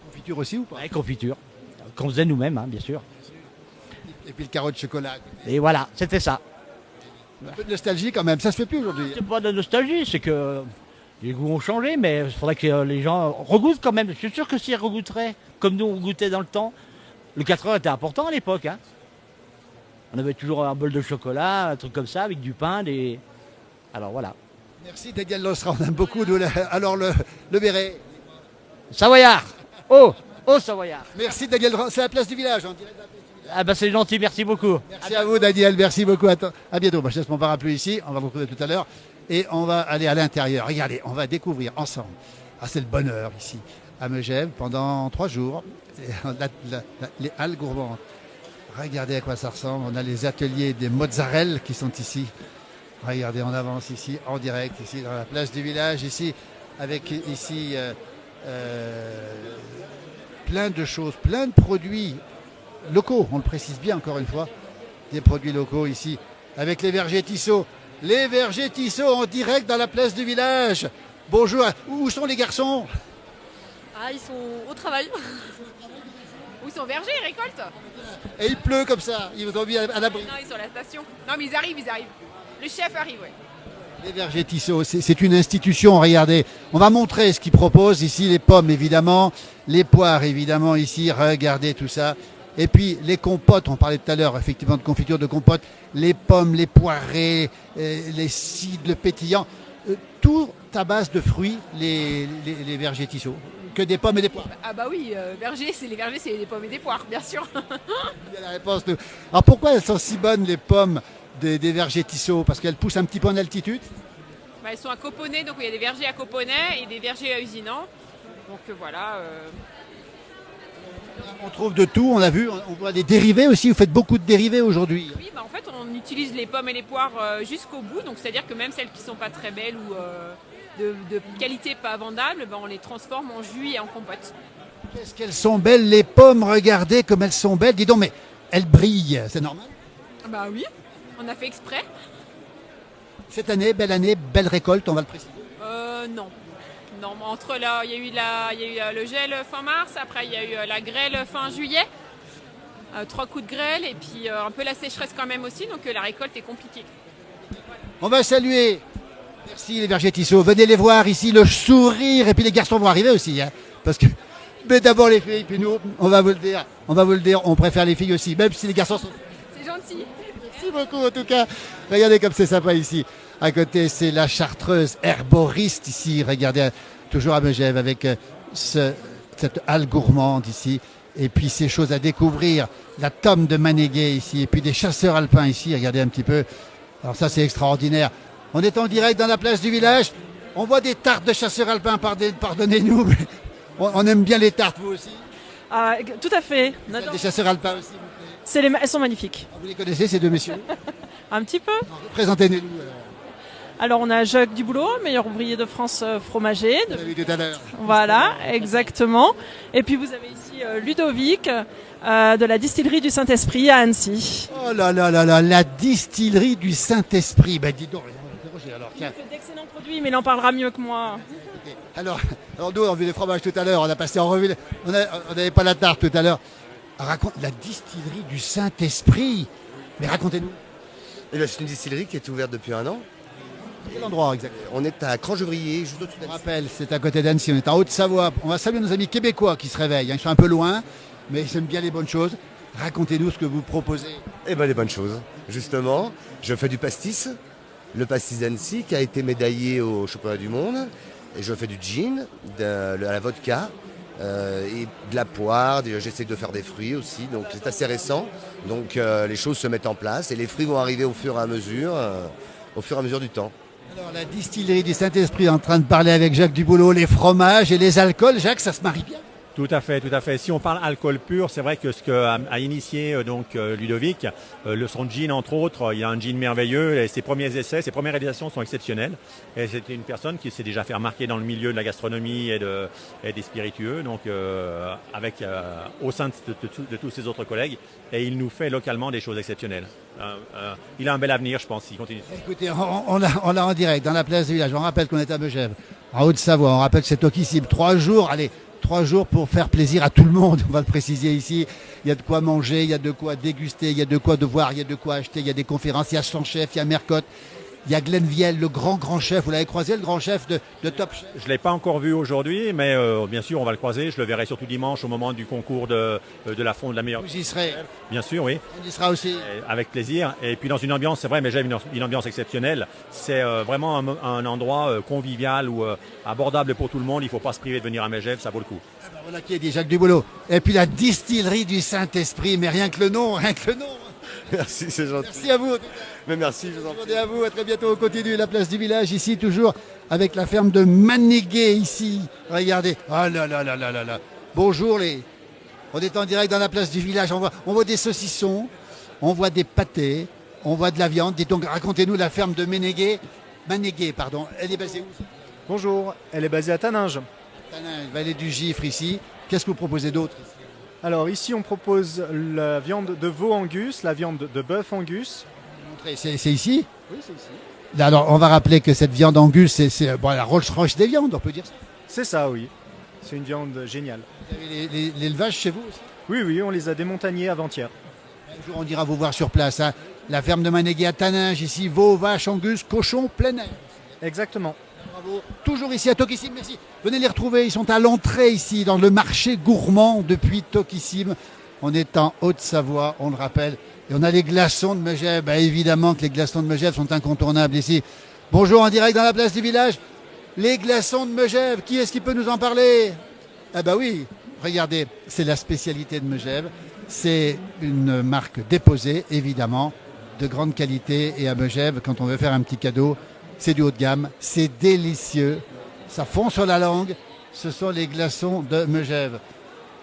Confiture aussi ou pas? Oui, confiture. Qu'on faisait nous-mêmes, hein, bien sûr. Et puis le carreau de chocolat. Et voilà, c'était ça. Un peu de nostalgie quand même, ça se fait plus aujourd'hui. C'est pas de nostalgie, c'est que les goûts ont changé, mais il faudrait que les gens regoûtent quand même. Je suis sûr que s'ils regoûteraient, comme nous on goûtait dans le temps, le 4 heures était important à l'époque. Hein. On avait toujours un bol de chocolat, un truc comme ça, avec du pain, des... Alors voilà. Merci Daniel Losseron, on aime beaucoup. Alors le béret. Savoyard. Oh Savoyard. Merci Daniel, c'est la place du village. On dirait. Ah ben c'est gentil, merci beaucoup. Merci à vous Daniel, merci beaucoup. À bientôt. Je laisse mon parapluie ici, on va vous retrouver tout à l'heure. Et on va aller à l'intérieur. Regardez, on va découvrir ensemble. Ah, c'est le bonheur ici, à Megève, pendant 3 jours. Les halles gourmandes. Regardez à quoi ça ressemble. On a les ateliers des mozzarella qui sont ici. Regardez, on avance ici, en direct, ici dans la place du village, ici, avec ici plein de choses, plein de produits locaux, on le précise bien encore une fois, des produits locaux ici, avec les vergers Tissot. Les vergers Tissot en direct dans la place du village. Bonjour, où sont les garçons? Ah, ils sont au travail. Où ils sont vergers, ils récoltent. Et il pleut comme ça, ils vous ont mis à l'abri. Non, ils sont à la station. Non, mais ils arrivent. Le chef arrive, oui. Les vergers Tissot, c'est une institution, regardez. On va montrer ce qu'ils proposent ici, les pommes évidemment, les poires évidemment ici, regardez tout ça. Et puis les compotes, on parlait tout à l'heure effectivement de confiture de compote, les pommes, les poirées, les cidres, le pétillant, tout à base de fruits, les vergers Tissot. Que des pommes et des poires. Ah bah oui, les vergers c'est des pommes et des poires, bien sûr. Il y a la réponse de... Alors pourquoi elles sont si bonnes les pommes des vergers Tissot? Parce qu'elles poussent un petit peu en altitude? Bah, elles sont à Coponnet, donc il y a des vergers à Coponnet et des vergers à Usinant. Donc voilà... On trouve de tout, on a vu, on voit des dérivés aussi, vous faites beaucoup de dérivés aujourd'hui. Oui, bah en fait on utilise les pommes et les poires jusqu'au bout, donc c'est-à-dire que même celles qui ne sont pas très belles ou de qualité pas vendable, bah, on les transforme en jus et en compote. Qu'est-ce qu'elles sont belles les pommes, regardez comme elles sont belles, dis donc, mais elles brillent, c'est normal? Bah oui, on a fait exprès. Cette année, belle récolte, on va le préciser. Non. Non, entre là, il y a eu le gel fin mars, après il y a eu la grêle fin juillet, 3 coups de grêle et puis un peu la sécheresse quand même aussi, donc la récolte est compliquée. On va saluer Merci les vergers Tissot. Venez les voir ici, le sourire. Et puis les garçons vont arriver aussi. Hein, parce que, mais d'abord les filles, puis nous, on va vous le dire, on préfère les filles aussi, même si les garçons sont... C'est gentil. Merci beaucoup en tout cas. Regardez comme c'est sympa ici. À côté, c'est la chartreuse herboriste ici. Regardez, toujours à Megève avec cette halle gourmande ici. Et puis ces choses à découvrir. La tome de Manégué ici. Et puis des chasseurs alpins ici. Regardez un petit peu. Alors ça, c'est extraordinaire. On est en direct dans la place du village. On voit des tartes de chasseurs alpins. Pardonnez-nous. Mais on aime bien les tartes, vous aussi. Tout à fait. Des chasseurs alpins aussi. Elles sont magnifiques. Vous les connaissez, ces deux messieurs? Un petit peu. Présentez-nous. Alors on a Jacques Duboulot, meilleur ouvrier de France fromager. Vous l'avez vu tout à l'heure. Voilà, exactement. Et puis vous avez ici Ludovic de la distillerie du Saint-Esprit à Annecy. Oh là là là là, la distillerie du Saint-Esprit. Ben dis donc, alors, il fait d'excellents produits, mais il en parlera mieux que moi. Okay. Alors nous, on a vu les fromages tout à l'heure, on a passé en revue, on n'avait pas la tarte tout à l'heure. Raconte la distillerie du Saint-Esprit. Mais racontez-nous. C'est une distillerie qui est ouverte depuis 1 an. Quel endroit exactement? On est à Crangevrier, juste au-dessus d'Annecy. Je rappelle, c'est à côté d'Annecy, on est en Haute-Savoie. On va saluer nos amis québécois qui se réveillent. Ils sont un peu loin, mais ils aiment bien les bonnes choses. Racontez-nous ce que vous proposez. Eh bien, les bonnes choses. Justement, je fais du pastis. Le pastis d'Annecy qui a été médaillé au championnat du monde. Et je fais du gin, à la vodka. Et de la poire, j'essaie de faire des fruits aussi, donc c'est assez récent. Donc les choses se mettent en place et les fruits vont arriver au fur et à mesure du temps. Alors la distillerie du Saint-Esprit est en train de parler avec Jacques Duboulot, les fromages et les alcools. Jacques, ça se marie bien? Tout à fait, tout à fait. Si on parle alcool pur, c'est vrai que ce qu'a initié Ludovic, son gin entre autres, il y a un gin merveilleux et ses premiers essais, ses premières réalisations sont exceptionnelles. Et c'était une personne qui s'est déjà fait remarquer dans le milieu de la gastronomie et des spiritueux, donc au sein de tous ses autres collègues, et il nous fait localement des choses exceptionnelles. Il a un bel avenir, je pense, s'il continue. Écoutez, on l'a en direct dans la place du village. On rappelle qu'on est à Megève, en Haute-Savoie. On rappelle que c'est Tokissim. 3 jours, allez. 3 jours pour faire plaisir à tout le monde, on va le préciser ici. Il y a de quoi manger, il y a de quoi déguster, il y a de quoi voir, il y a de quoi acheter, il y a des conférences, il y a son chef, il y a Mercotte, il y a Glenn Viel, le grand chef. Vous l'avez croisé, le grand chef de Top Chef? Je ne l'ai pas encore vu aujourd'hui, mais bien sûr, on va le croiser. Je le verrai surtout dimanche au moment du concours de la fonte de la meilleure. Vous y serez? Bien sûr, oui. On y sera aussi. Avec plaisir. Et puis dans une ambiance, c'est vrai, mais j'aime une ambiance exceptionnelle. C'est vraiment un endroit convivial ou abordable pour tout le monde. Il ne faut pas se priver de venir à Megève, ça vaut le coup. Voilà qui est dit, Jacques Duboulot. Et puis la distillerie du Saint-Esprit, mais rien que le nom. Merci, c'est gentil. Merci à vous. Mais merci, je vous en prie. À vous, à très bientôt. On continue la place du village ici, toujours avec la ferme de Manégué ici. Regardez. Ah là là là là là là. Bonjour On est en direct dans la place du village. On voit des saucissons, on voit des pâtés, on voit de la viande. Dites donc, racontez-nous la ferme de Manégué. Pardon. Elle est basée où? Bonjour, elle est basée à Taninges. Vallée du Gifre ici. Qu'est-ce que vous proposez d'autre ici? Alors ici on propose la viande de veau angus, la viande de bœuf angus. C'est ici? Oui, c'est ici. Là, alors on va rappeler que cette viande angus, c'est la Rolls-Royce des viandes, on peut dire ça? C'est ça, oui. C'est une viande géniale. Vous avez l'élevage chez vous aussi? Oui, on les a démontagnés avant-hier. Un jour on ira vous voir sur place. Hein. La ferme de Manégué à Taninges ici, veau, vache, angus, cochon, plein air. Exactement. Bravo. Toujours ici à Tokissim, merci. Venez les retrouver, ils sont à l'entrée ici, dans le marché gourmand depuis Tokissim. On est en Haute-Savoie, on le rappelle. Et on a les glaçons de Megève. Évidemment que les glaçons de Megève sont incontournables ici. Bonjour, en direct dans la place du village. Les glaçons de Megève, qui est-ce qui peut nous en parler? Oui, regardez, c'est la spécialité de Megève. C'est une marque déposée, évidemment, de grande qualité. Et à Megève, quand on veut faire un petit cadeau, c'est du haut de gamme, c'est délicieux, ça fond sur la langue, ce sont les glaçons de Megève.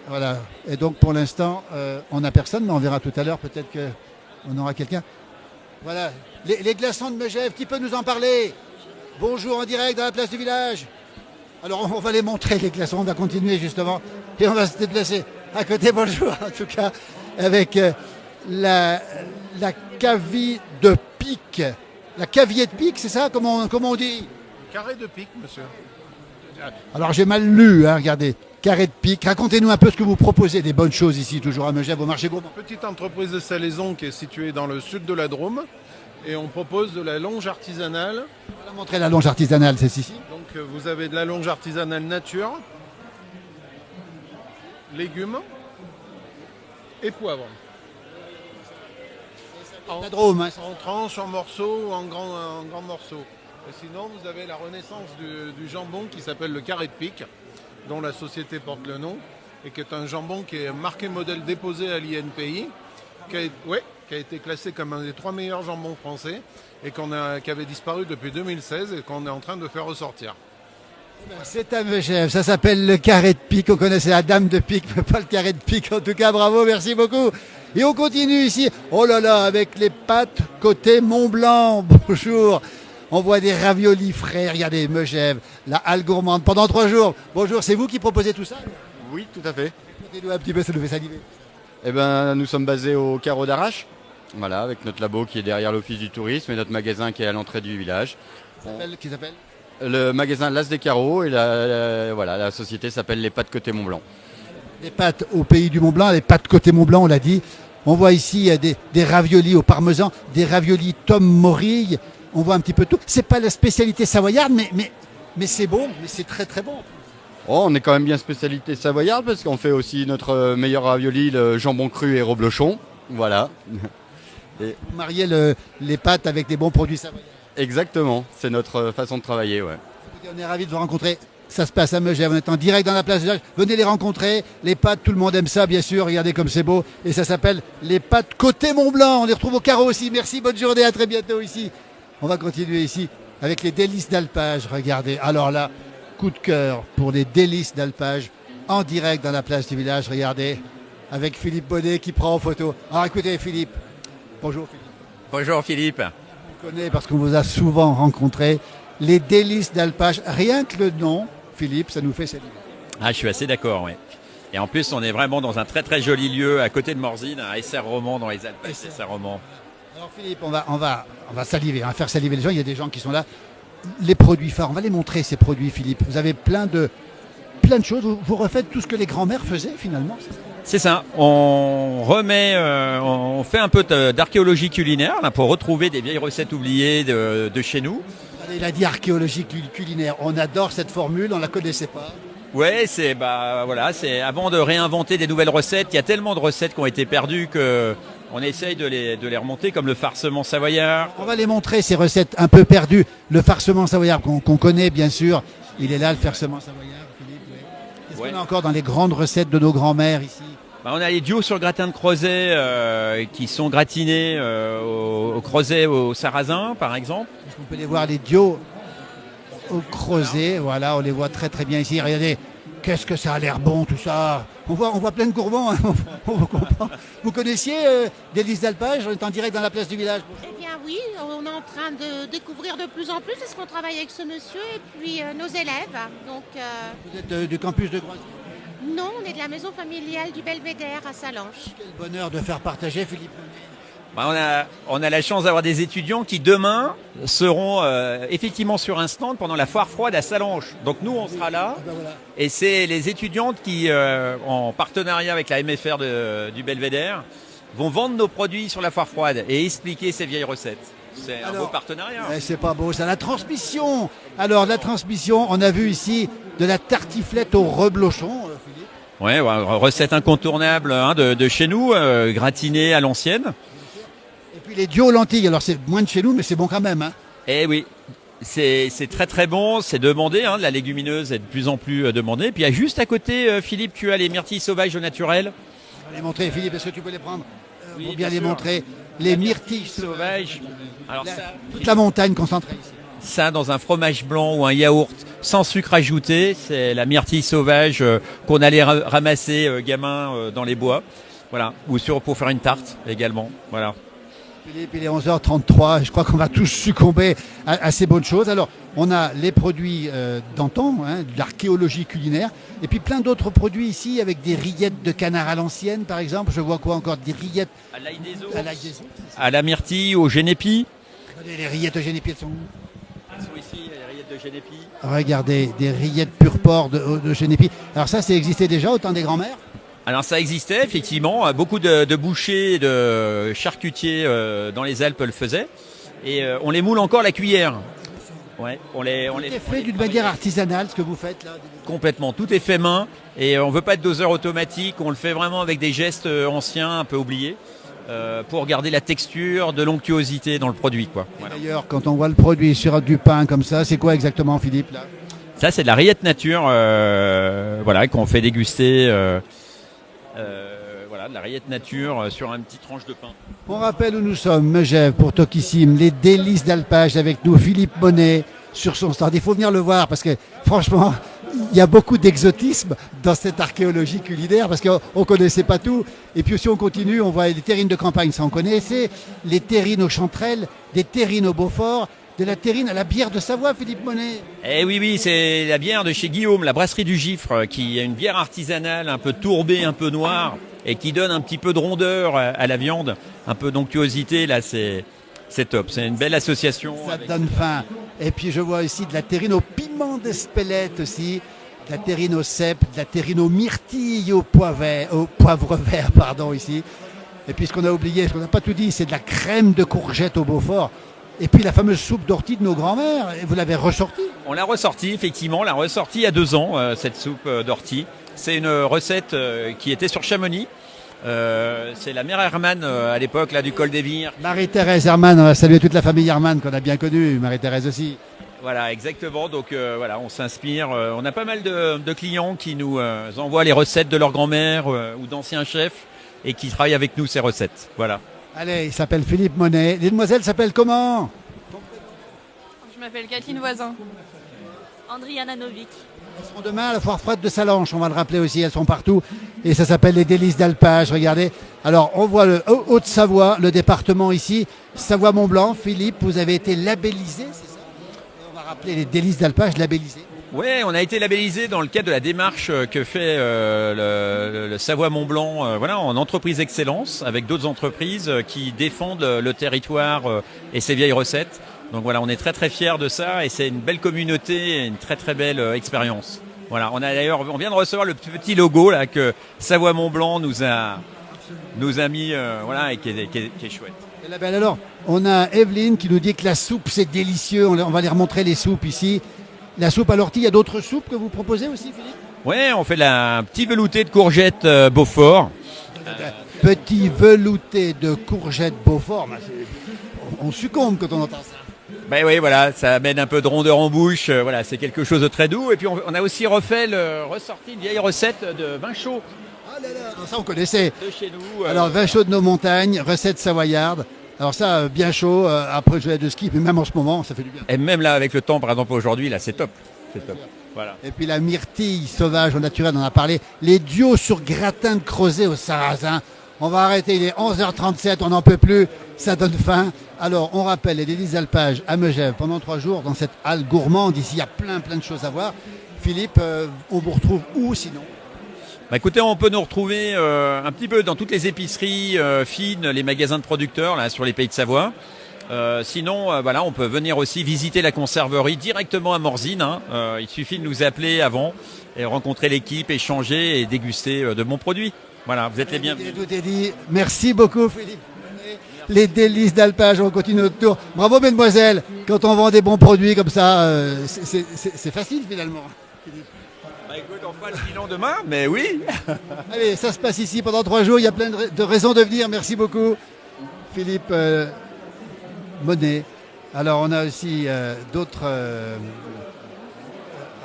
Voilà, et donc pour l'instant, on n'a personne, mais on verra tout à l'heure, peut-être qu'on aura quelqu'un. Voilà, les glaçons de Megève, qui peut nous en parler? Bonjour, en direct dans la place du village. Alors on va les montrer, les glaçons, on va continuer justement, et on va se déplacer à côté, bonjour, en tout cas, avec la cavie de pique. La cavier de pique, c'est ça? Comment on dit? Carré de pique, monsieur. Alors j'ai mal lu, hein, regardez. Carré de pique. Racontez-nous un peu ce que vous proposez, des bonnes choses ici, toujours à Megève, au marché gourmand. Petite entreprise de salaison qui est située dans le sud de la Drôme. Et on propose de la longe artisanale. On va montrer la longe artisanale, c'est ici. Donc vous avez de la longe artisanale nature, légumes et poivre. La Drôme, hein. En tranches, en morceaux ou en grands morceaux. Et sinon, vous avez la renaissance du jambon qui s'appelle le carré de pique, dont la société porte le nom, et qui est un jambon qui est marqué modèle déposé à l'INPI, qui a été classé comme un des 3 meilleurs jambons français, et qui avait disparu depuis 2016 et qu'on est en train de faire ressortir. C'est à Megève, ça s'appelle le carré de pique. On connaissait la dame de pique, mais pas le carré de pique. En tout cas, bravo, merci beaucoup. Et on continue ici, oh là là, avec les pâtes côté Mont-Blanc. Bonjour. On voit des raviolis frais, regardez, Megève, la halle gourmande pendant 3 jours. Bonjour, c'est vous qui proposez tout ça? Oui, tout à fait. Écoutez-nous un petit peu, ça nous fait saliver. Eh ben, nous sommes basés au Carreau d'Arrache, voilà, avec notre labo qui est derrière l'office du tourisme et notre magasin qui est à l'entrée du village. Qui s'appelle Le magasin L'As des Carreaux et la société s'appelle Les Pâtes Côté Mont-Blanc. Les pâtes au pays du Mont-Blanc, les pâtes côté Mont-Blanc, on l'a dit. On voit ici des raviolis au parmesan, des raviolis Tom Morille. On voit un petit peu tout. C'est pas la spécialité savoyarde, mais c'est bon, mais c'est très très bon. Oh, on est quand même bien spécialité savoyarde parce qu'on fait aussi notre meilleur ravioli, le jambon cru et reblochon. Voilà. Et vous mariez les pâtes avec des bons produits savoyards. Exactement, c'est notre façon de travailler, ouais. On est ravis de vous rencontrer. Ça se passe à Megève, on est en direct dans la place de village. Venez les rencontrer. Les pâtes, tout le monde aime ça, bien sûr. Regardez comme c'est beau. Et ça s'appelle les pâtes côté Mont-Blanc. On les retrouve au Carreau aussi. Merci, bonne journée, à très bientôt ici. On va continuer ici avec les délices d'alpage. Regardez, alors là, coup de cœur pour les délices d'alpage en direct dans la place du village. Regardez, avec Philippe Bonnet qui prend en photo. Alors écoutez Philippe. Bonjour Philippe. Bonjour Philippe. On connaît parce qu'on vous a souvent rencontré. Les délices d'alpage, rien que le nom, Philippe, ça nous fait saliver. Ah, je suis assez d'accord, oui. Et en plus, on est vraiment dans un très très joli lieu à côté de Morzine, à Esser-Romand, dans les Alpes. Esser-Romand. Alors Philippe, on va saliver, on va faire saliver les gens. Il y a des gens qui sont là. Les produits phares, on va les montrer ces produits, Philippe. Vous avez plein de choses. Vous refaites tout ce que les grands-mères faisaient finalement. C'est ça. On remet, on fait un peu d'archéologie culinaire là, pour retrouver des vieilles recettes oubliées de chez nous. Il a dit archéologie culinaire. On adore cette formule, on la connaissait pas. Ouais, c'est avant de réinventer des nouvelles recettes, il y a tellement de recettes qui ont été perdues que on essaye de les remonter, comme le farcement savoyard. On va les montrer ces recettes un peu perdues. Le farcement savoyard qu'on connaît bien sûr, il est là le farcement savoyard. Philippe. Qu'est-ce qu'on a encore dans les grandes recettes de nos grands-mères ici? On a les duos sur gratin de crozet qui sont gratinés au crozet au sarrasin, par exemple. On peut les voir, les duos au crozet. Voilà, on les voit très très bien ici. Regardez, qu'est-ce que ça a l'air bon tout ça. On voit plein de gourmands. Hein. On comprend. Vous connaissiez Délices d'Alpage? On est en direct dans la place du village. Eh bien oui, on est en train de découvrir de plus en plus parce qu'on travaille avec ce monsieur et puis nos élèves. Donc, Vous êtes du campus de Groisy? Non, on est de la maison familiale du Belvédère à Salanches. Quel bonheur de faire partager, Philippe. On a la chance d'avoir des étudiants qui demain seront effectivement sur un stand pendant la foire froide à Salanches. Donc nous on sera là et c'est les étudiantes qui en partenariat avec la MFR du Belvédère vont vendre nos produits sur la foire froide et expliquer ces vieilles recettes. C'est un beau partenariat. C'est pas beau ça, la transmission. Alors la transmission, on a vu ici de la tartiflette au reblochon. Philippe. Ouais, recette incontournable de chez nous, gratinée à l'ancienne. Et puis les duos aux lentilles, alors c'est moins de chez nous, mais c'est bon quand même. Hein. Eh oui, c'est très très bon, c'est demandé, la légumineuse est de plus en plus demandée. Et puis il y a juste à côté, Philippe, tu as les myrtilles sauvages au naturel. On va les montrer, Philippe, est-ce que tu peux les prendre pour bien les sûr. montrer. Les myrtilles sauvages. Alors toute la montagne concentrée ici. Ça, dans un fromage blanc ou un yaourt sans sucre ajouté, c'est la myrtille sauvage qu'on allait ramasser gamin dans les bois. Voilà, ou pour faire une tarte également. Voilà. Philippe, il est 11h33, je crois qu'on va tous succomber à ces bonnes choses. Alors, on a les produits d'antan, de l'archéologie culinaire, et puis plein d'autres produits ici avec des rillettes de canard à l'ancienne, par exemple. Je vois quoi encore? Des rillettes à l'ail des ours, à la myrtille, au génépi. Les rillettes au génépi, elles sont où? Elles sont ici, les rillettes de génépi. Regardez, des rillettes pur porc de génépi. Alors ça existait déjà au temps des grands-mères? Alors ça existait effectivement, beaucoup de bouchers, de charcutiers dans les Alpes le faisaient. et on les moule encore à la cuillère. Ouais, on les fait d'une manière artisanale, ce que vous faites là. Complètement, tout est fait main et on veut pas de doseur automatique, on le fait vraiment avec des gestes anciens, un peu oubliés, pour garder la texture, de l'onctuosité dans le produit, quoi. Voilà. D'ailleurs, quand on voit le produit sur du pain comme ça, c'est quoi exactement, Philippe là? Ça, c'est de la rillette nature, voilà, qu'on fait déguster. Voilà, de la rillette nature sur une petite tranche de pain. On rappelle où nous sommes, Megève pour Tokissime, les délices d'alpage avec nous, Philippe Monet sur son stand. Il faut venir le voir parce que franchement, il y a beaucoup d'exotisme dans cette archéologie culinaire parce qu'on ne connaissait pas tout. Et puis si on continue, on voit les terrines de campagne, ça on connaissait, les terrines aux chanterelles, des terrines au Beaufort, de la terrine à la bière de Savoie, Philippe Monet. Eh oui, c'est la bière de chez Guillaume, la brasserie du Gifre, qui est une bière artisanale un peu tourbée, un peu noire, et qui donne un petit peu de rondeur à la viande, un peu d'onctuosité. Là, c'est top. C'est une belle association. Ça donne faim. Et puis je vois ici de la terrine au piment d'Espelette aussi, de la terrine au cèpe, de la terrine aux myrtilles, au poivre vert, pardon, ici. Et puis ce qu'on a oublié, ce qu'on n'a pas tout dit, c'est de la crème de courgette au Beaufort. Et puis la fameuse soupe d'ortie de nos grands-mères, vous l'avez ressortie? On l'a ressortie, effectivement, on l'a ressortie il y a 2 ans, cette soupe d'ortie. C'est une recette qui était sur Chamonix. C'est la mère Hermann à l'époque là du col des Vires. Marie-Thérèse Hermann, on va saluer toute la famille Hermann qu'on a bien connue, Marie-Thérèse aussi. Voilà, exactement. Donc voilà, on s'inspire. On a pas mal de clients qui nous envoient les recettes de leur grand-mère ou d'anciens chefs et qui travaillent avec nous ces recettes. Voilà. Allez, il s'appelle Philippe Monet. Les demoiselles s'appellent comment? Je m'appelle Kathleen Voisin. Andriana Novik. Elles seront demain à la foire froide de Salanches, on va le rappeler aussi, elles sont partout. Et ça s'appelle les délices d'alpage, regardez. Alors, on voit le Haute-Savoie, le département ici, Savoie-Mont-Blanc. Philippe, vous avez été labellisé, c'est ça? On va rappeler les délices d'alpage labellisés. Oui, on a été labellisé dans le cadre de la démarche que fait le Savoie-Mont-Blanc voilà, en entreprise excellence, avec d'autres entreprises qui défendent le territoire et ses vieilles recettes. Donc voilà, on est très très fiers de ça et c'est une belle communauté et une très très belle expérience. Voilà, on vient de recevoir le petit logo là que Savoie-Mont-Blanc nous a mis voilà et qui est chouette. Alors, on a Evelyne qui nous dit que la soupe c'est délicieux. On va les remontrer les soupes ici. La soupe à l'ortie, il y a d'autres soupes que vous proposez aussi, Philippe? Oui, on fait un petit velouté de courgettes Beaufort. Petit velouté de courgettes Beaufort, on succombe quand on entend ça. Ben oui, voilà, ça amène un peu de rondeur en bouche. Voilà, c'est quelque chose de très doux. Et puis on a aussi ressorti une vieille recette de vin chaud. Ah là là, ça on connaissait. De chez nous. Alors vin chaud de nos montagnes, recette savoyarde. Alors ça, bien chaud, après le jeu de ski, mais même en ce moment, ça fait du bien. Et même là, avec le temps, par exemple, aujourd'hui, là, c'est top. C'est top. Voilà. Et puis la myrtille sauvage au naturel, on en a parlé. Les duos sur gratin de crozet au sarrasin. On va arrêter, il est 11h37, on n'en peut plus, ça donne faim. Alors, on rappelle les délices d'alpage à Megève pendant 3 jours dans cette halle gourmande. Ici, il y a plein de choses à voir. Philippe, on vous retrouve où sinon? Bah écoutez, on peut nous retrouver un petit peu dans toutes les épiceries fines, les magasins de producteurs là sur les Pays de Savoie. Sinon, voilà, on peut venir aussi visiter la conserverie directement à Morzine. Hein. Il suffit de nous appeler avant et rencontrer l'équipe, échanger et déguster de bons produits. Voilà, vous êtes les bienvenus. Tout est dit. Merci beaucoup, Philippe. Les délices d'alpage, on continue notre tour. Bravo, mesdemoiselles. Quand on vend des bons produits comme ça, c'est facile finalement. Bah écoute, on fera le bilan demain, mais oui. Allez, ça se passe ici pendant 3 jours. Il y a plein de raisons de venir. Merci beaucoup, Philippe Monet. Alors, on a aussi d'autres.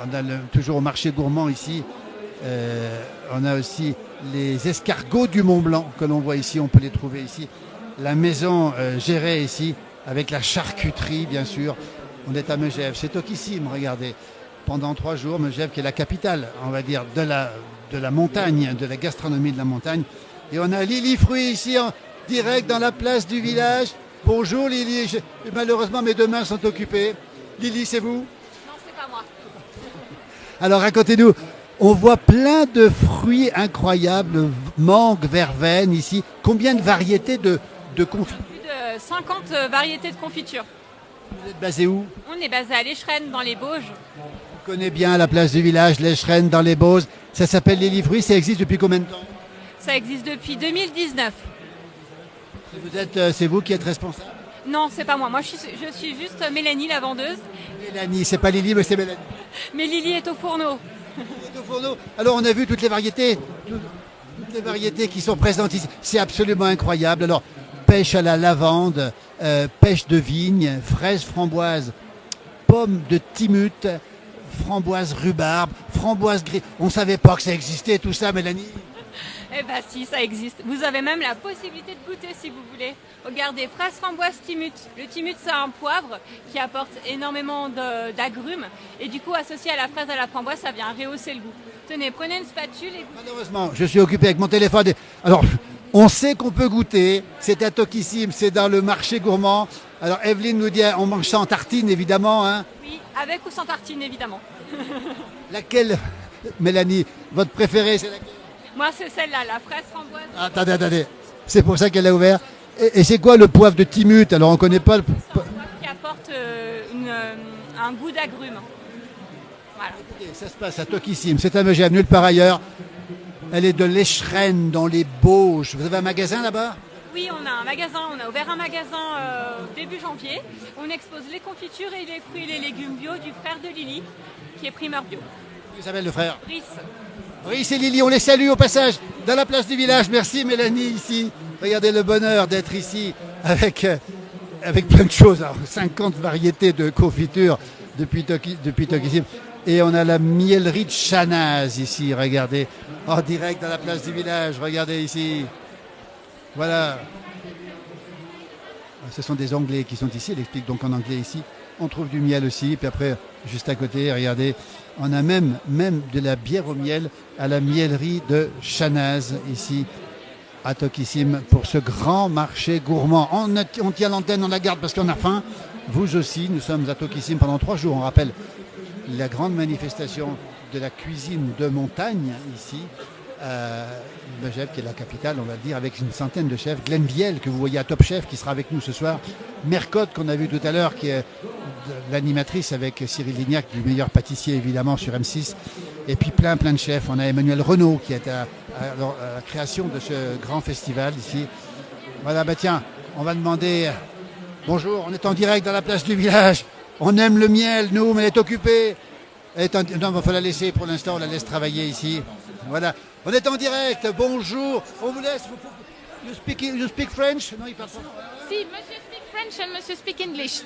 On a toujours au marché gourmand ici. On a aussi les escargots du Mont Blanc que l'on voit ici. On peut les trouver ici. La maison gérée ici avec la charcuterie, bien sûr. On est à Megève. C'est Tokissime, regardez. Pendant 3 jours, Megève qui est la capitale, on va dire, de la montagne, de la gastronomie de la montagne. Et on a Lily Fruit ici, en direct dans la place du village. Bonjour Lily, malheureusement mes 2 mains sont occupées. Lily, c'est vous? Non, c'est pas moi. Alors racontez-nous, on voit plein de fruits incroyables, mangue, verveine ici. Combien de variétés de confitures? Plus de 50 variétés de confitures. Vous êtes basé où? On est basé à l'Échrennes, dans les Bauges. On connaît bien la place du village, l'Échrennes, dans les Bauges. Ça s'appelle Lily Fruit, ça existe depuis combien de temps? Ça existe depuis 2019. C'est vous qui êtes responsable? Non, c'est pas moi. Moi, je suis juste Mélanie, la vendeuse. Mélanie, c'est pas Lily, mais c'est Mélanie. Mais Lily est au fourneau. Alors, on a vu toutes les variétés qui sont présentes ici. C'est absolument incroyable. Alors, pêche à la lavande, pêche de vigne, fraises framboises, pommes de Timut, framboise rhubarbe, framboise gris. On savait pas que ça existait tout ça, Mélanie. Eh ben si, ça existe. Vous avez même la possibilité de goûter si vous voulez. Regardez, fraise framboise Timut. Le Timut, c'est un poivre qui apporte énormément d'agrumes. Et du coup, associé à la fraise et à la framboise, ça vient rehausser le goût. Tenez, prenez une spatule et goûtez. Malheureusement, je suis occupé avec mon téléphone. Alors, on sait qu'on peut goûter. C'est à Tokissim, c'est dans le marché gourmand. Alors, Evelyne nous dit, on mange ça en tartine, évidemment. Hein. Oui, avec ou sans tartine, évidemment. Laquelle, Mélanie, votre préférée, c'est laquelle? Moi, c'est celle-là, la fraise framboise. Attendez. C'est pour ça qu'elle a ouvert. Et c'est quoi le poivre de Timut? Alors, on connaît pas le... C'est un poivre qui apporte un goût d'agrumes. Voilà. Ça se passe à Tokissim, c'est à Megève, nulle part ailleurs. Elle est de l'Eschren, dans les Bauges. Vous avez un magasin là-bas? Oui, on a un magasin, on a ouvert un magasin début janvier. On expose les confitures et les fruits et les légumes bio du frère de Lily, qui est primeur bio. Comment s'appelle le frère? Brice. Brice et Lily, on les salue au passage dans la place du village. Merci Mélanie ici. Regardez le bonheur d'être ici avec plein de choses. Alors, 50 variétés de confitures depuis Tokissim. Et on a la miellerie de Chanaz ici, regardez. En direct dans la place du village, regardez ici. Voilà. Ce sont des Anglais qui sont ici, elle explique donc en anglais ici. On trouve du miel aussi, puis après, juste à côté, regardez, on a même de la bière au miel à la miellerie de Chanaz ici à Tokissim pour ce grand marché gourmand. On tient l'antenne, on la garde parce qu'on a faim. Vous aussi, nous sommes à Tokissim pendant 3 jours, on rappelle la grande manifestation de la cuisine de montagne ici à Megève, qui est la capitale, on va le dire, avec une centaine de chefs. Glenn Viel, que vous voyez à Top Chef, qui sera avec nous ce soir. Mercotte, qu'on a vu tout à l'heure, qui est l'animatrice avec Cyril Lignac, du meilleur pâtissier évidemment sur M6. Et puis plein de chefs. On a Emmanuel Renaud qui est à la création de ce grand festival ici. Voilà, tiens, on va demander... Bonjour, on est en direct dans la place du village. On aime le miel, nous, mais elle est occupée. Non, il faut la laisser pour l'instant, on la laisse travailler ici. Voilà. On est en direct, bonjour. On vous laisse. You speak French? Non, il parle pas. Si, monsieur speak French and monsieur speak English.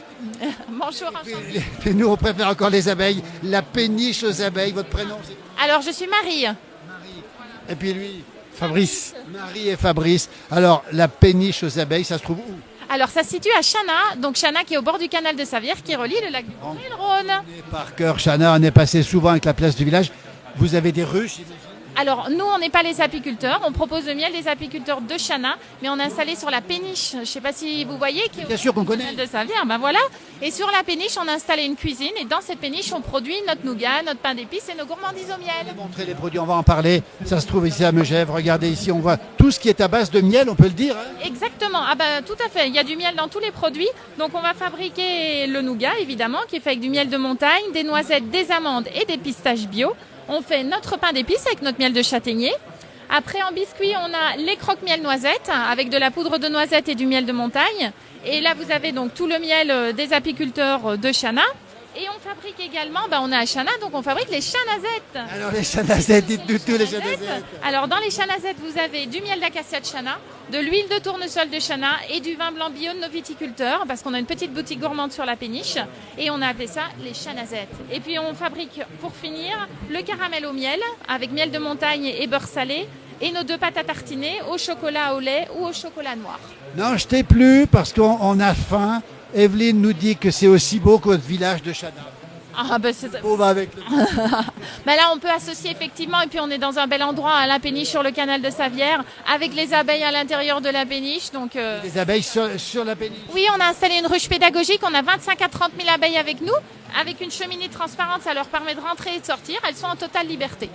Bonjour, enchanté. Et nous, on préfère encore les abeilles. La péniche aux abeilles, votre prénom, c'est... Alors, je suis Marie. Et puis lui? Fabrice. Marie et Fabrice. Alors, la péniche aux abeilles, ça se trouve où? Alors, ça se situe à Chana, donc Chana qui est au bord du canal de Savière, qui relie le lac du Rhône et le Rhône. Par cœur, Chana, on est passé souvent avec la place du village. Vous avez des ruches? Alors, nous, on n'est pas les apiculteurs. On propose le miel des apiculteurs de Chana, mais on est installé sur la péniche. Je ne sais pas si vous voyez. Qui est bien sûr qu'on connaît. De Savière, ben voilà. Et sur la péniche, on a installé une cuisine. Et dans cette péniche, on produit notre nougat, notre pain d'épices et nos gourmandises au miel. On va montrer les produits, on va en parler. Ça se trouve ici à Megève. Regardez ici, on voit tout ce qui est à base de miel, on peut le dire. Hein. Exactement. Ah ben, tout à fait. Il y a du miel dans tous les produits. Donc, on va fabriquer le nougat, évidemment, qui est fait avec du miel de montagne, des noisettes, des amandes et des pistaches bio. On fait notre pain d'épices avec notre miel de châtaignier. Après, en biscuit, on a les croque-miel noisettes avec de la poudre de noisette et du miel de montagne. Et là, vous avez donc tout le miel des apiculteurs de Chana. Et on fabrique également, on est à Chana, donc on fabrique les chanazettes. Alors les chanazettes, dites-nous tout les chanazettes. Alors dans les chanazettes, vous avez du miel d'acacia de Chana, de l'huile de tournesol de Chana et du vin blanc bio de nos viticulteurs, parce qu'on a une petite boutique gourmande sur la péniche, et on a appelé ça les chanazettes. Et puis on fabrique, pour finir, le caramel au miel, avec miel de montagne et beurre salé, et nos 2 pâtes à tartiner au chocolat au lait ou au chocolat noir. Non, je t'ai plus, parce qu'on a faim. Evelyne nous dit que c'est aussi beau que votre village de Chana. Ah c'est... On va avec le... Là, on peut associer effectivement, et puis on est dans un bel endroit à la péniche sur le canal de Savière, avec les abeilles à l'intérieur de la péniche. Donc, Les abeilles sur la péniche? Oui, on a installé une ruche pédagogique, on a 25 à 30 000 abeilles avec nous, avec une cheminée transparente, ça leur permet de rentrer et de sortir, elles sont en totale liberté.